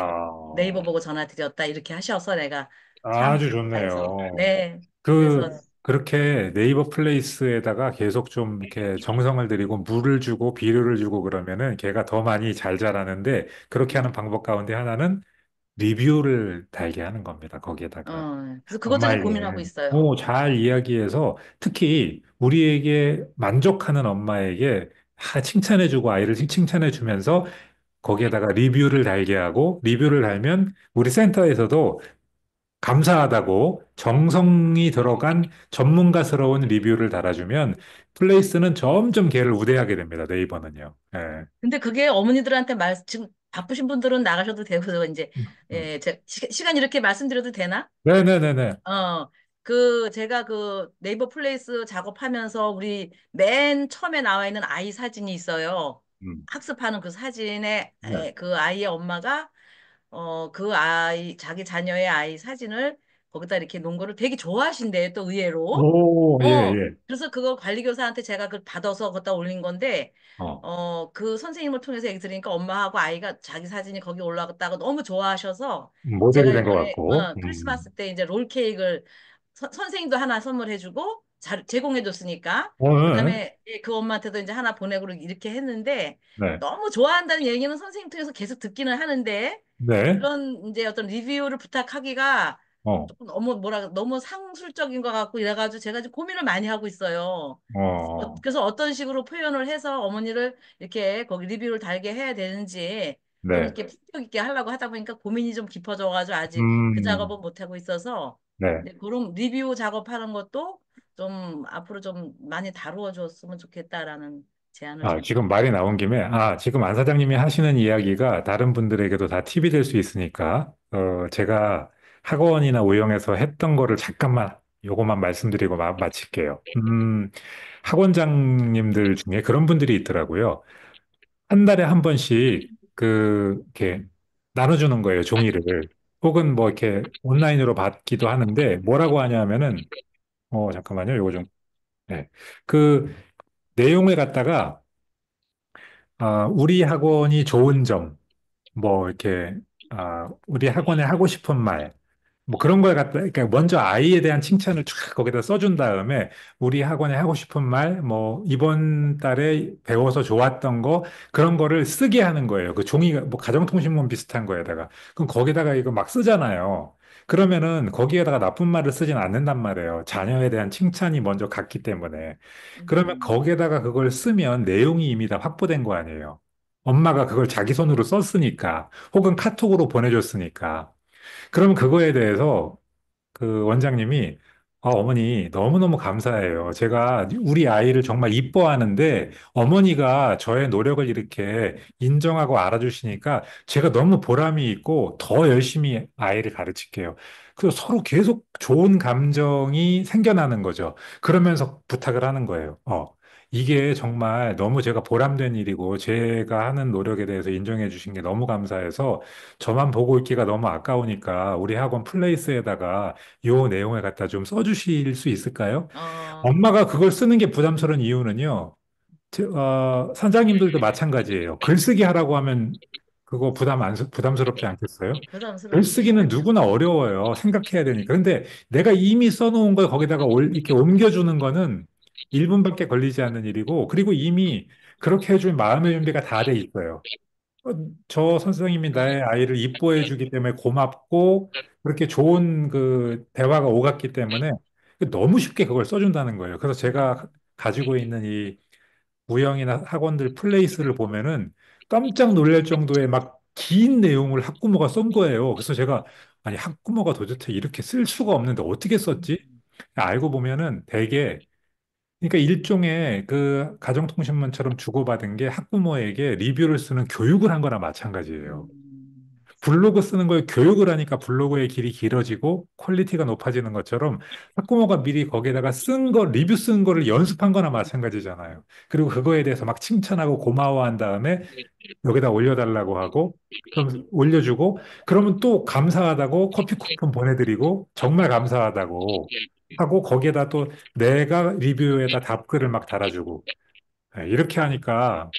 네이버 아, 보고 전화 드렸다 이렇게 하셔서 내가 참 아주 감사해서 좋네요. 네 그래서 그렇게 네이버 플레이스에다가 계속 좀 이렇게 정성을 들이고 물을 주고 비료를 주고 그러면은 걔가 더 많이 잘 자라는데 그렇게 하는 방법 가운데 하나는 리뷰를 달게 하는 겁니다. 거기에다가. 그래서 그것도 지금 엄마에게 고민하고 있어요. 잘 이야기해서 특히 우리에게 만족하는 엄마에게 칭찬해주고 아이를 칭찬해주면서 거기에다가 리뷰를 달게 하고 리뷰를 달면 우리 센터에서도 감사하다고 정성이 들어간 전문가스러운 리뷰를 달아주면 플레이스는 점점 걔를 우대하게 됩니다. 네이버는요. 예. 근데 그게 어머니들한테 지금 바쁘신 분들은 나가셔도 되고 이제 음. 시간 이렇게 말씀드려도 되나? 네네네네. 제가 그 네이버 플레이스 작업하면서 우리 맨 처음에 나와 있는 아이 사진이 있어요. 음. 학습하는 그 사진에 네. 그 아이의 엄마가 그 자기 자녀의 아이 사진을 거기다 이렇게 놓은 거를 되게 좋아하신대요, 또 의외로. 오, 예, 예. 그래서 그걸 관리교사한테 제가 그걸 받아서 거기다 올린 건데, 어, 그 선생님을 통해서 얘기 들으니까 엄마하고 아이가 자기 사진이 거기 올라갔다고 너무 좋아하셔서 모델이 제가 된 것 이번에 같고. 크리스마스 때 이제 롤 케이크를 선생님도 하나 선물해주고 제공해줬으니까 네. 그다음에 그 엄마한테도 이제 하나 보내고 이렇게 했는데 네. 너무 좋아한다는 얘기는 선생님 통해서 계속 듣기는 하는데 네. 그런 이제 어떤 리뷰를 부탁하기가 어, 조금 너무 상술적인 것 같고 이래가지고 제가 지금 고민을 많이 하고 있어요. 어, 그래서 어떤 식으로 표현을 해서 어머니를 이렇게 거기 리뷰를 달게 해야 되는지 좀 네. 이렇게 품격 있게 하려고 하다 보니까 고민이 좀 깊어져가지고 아직 그 음, 작업은 못 하고 있어서 네. 네, 그런 리뷰 작업하는 것도 좀 앞으로 좀 많이 다루어 줬으면 좋겠다라는 제안을 좀 지금 드리고 말이 싶어요. 나온 김에, 지금 안 사장님이 하시는 이야기가 다른 분들에게도 다 팁이 될 수 있으니까, 제가 학원이나 우영에서 했던 거를 잠깐만, 요것만 말씀드리고 마칠게요. 학원장님들 중에 그런 분들이 있더라고요. 한 달에 한 번씩, 이렇게 나눠주는 거예요, 종이를. 혹은 뭐, 이렇게 온라인으로 받기도 하는데, 뭐라고 하냐면은, 잠깐만요, 요거 좀, 네. 그 내용을 갖다가, 우리 학원이 좋은 점, 뭐, 이렇게, 우리 학원에 하고 싶은 말, 뭐 그런 걸 갖다, 그러니까 먼저 아이에 대한 칭찬을 쫙 거기다 써준 다음에, 우리 학원에 하고 싶은 말, 뭐, 이번 달에 배워서 좋았던 거, 그런 거를 쓰게 하는 거예요. 그 종이가, 뭐, 가정통신문 비슷한 거에다가. 그럼 거기다가 이거 막 쓰잖아요. 그러면은 거기에다가 나쁜 말을 쓰진 않는단 말이에요. 자녀에 대한 칭찬이 먼저 갔기 때문에. 그러면 음, 거기에다가 그걸 쓰면 내용이 이미 다 확보된 거 아니에요. 엄마가 그걸 자기 손으로 썼으니까, 혹은 카톡으로 보내줬으니까. 그럼 그거에 대해서 그 원장님이 어머니 너무너무 감사해요. 제가 우리 아이를 정말 이뻐하는데 어머니가 저의 노력을 이렇게 인정하고 알아주시니까 제가 너무 보람이 있고 더 열심히 아이를 가르칠게요. 그래서 서로 계속 좋은 감정이 생겨나는 거죠. 그러면서 부탁을 하는 거예요. 이게 정말 너무 제가 보람된 일이고 제가 하는 노력에 대해서 인정해 주신 게 너무 감사해서 저만 보고 있기가 너무 아까우니까 우리 학원 플레이스에다가 이 내용을 갖다 좀 써주실 수 있을까요? 어, 엄마가 그걸 쓰는 게 부담스러운 이유는요. 선장님들도 마찬가지예요. 글쓰기 하라고 하면 그거 부담스럽지 않겠어요? 부담스럽지. 글쓰기는 누구나 어려워요. 생각해야 되니까. 근데 내가 이미 써놓은 걸 거기다가 이렇게 옮겨주는 거는 1분밖에 걸리지 않는 일이고, 그리고 이미 그렇게 해줄 마음의 준비가 다 돼 있어요. 어, 저 선생님이 나의 아이를 이뻐해 주기 때문에 고맙고, 그렇게 좋은 그 대화가 오갔기 때문에 너무 쉽게 그걸 써준다는 거예요. 그래서 제가 가지고 있는 이 무형이나 학원들 플레이스를 보면은 깜짝 놀랄 정도의 막 긴 내용을 학부모가 쓴 거예요. 그래서 제가 아니 학부모가 도대체 이렇게 쓸 수가 없는데 어떻게 썼지? 알고 보면은 대개 그러니까 일종의 그 가정통신문처럼 주고받은 게 학부모에게 리뷰를 쓰는 교육을 한 거나 마찬가지예요. 음, 블로그 쓰는 걸 교육을 하니까 블로그의 길이 길어지고 퀄리티가 높아지는 것처럼 학부모가 미리 거기에다가 리뷰 쓴 거를 연습한 거나 마찬가지잖아요. 그리고 그거에 대해서 막 칭찬하고 고마워한 다음에 여기다 올려달라고 하고, 그럼 올려주고, 그러면 또 감사하다고 커피 쿠폰 보내드리고, 정말 감사하다고 하고, 거기에다 또 내가 리뷰에다 답글을 막 달아주고, 이렇게 하니까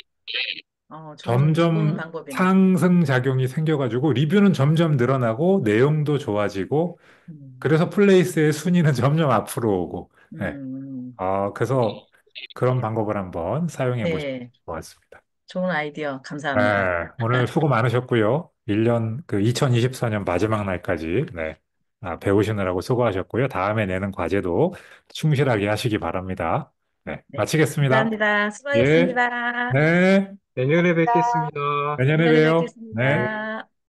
좋은 점점 방법이네. 상승작용이 생겨가지고 리뷰는 점점 늘어나고 내용도 좋아지고 음, 그래서 플레이스의 순위는 점점 앞으로 오고 네. 음, 그래서 그런 방법을 한번 사용해 보시면 네, 좋을 것 같습니다. 좋은 아이디어 네, 감사합니다. 오늘 수고 많으셨고요. 1년 2024년 마지막 날까지 네. 배우시느라고 수고하셨고요. 다음에 내는 과제도 충실하게 하시기 바랍니다. 네, 네, 마치겠습니다. 감사합니다. 예, 수고하셨습니다. 네, 내년에 뵙겠습니다. 내년에 내년에 봬요. 네. 뵙겠습니다.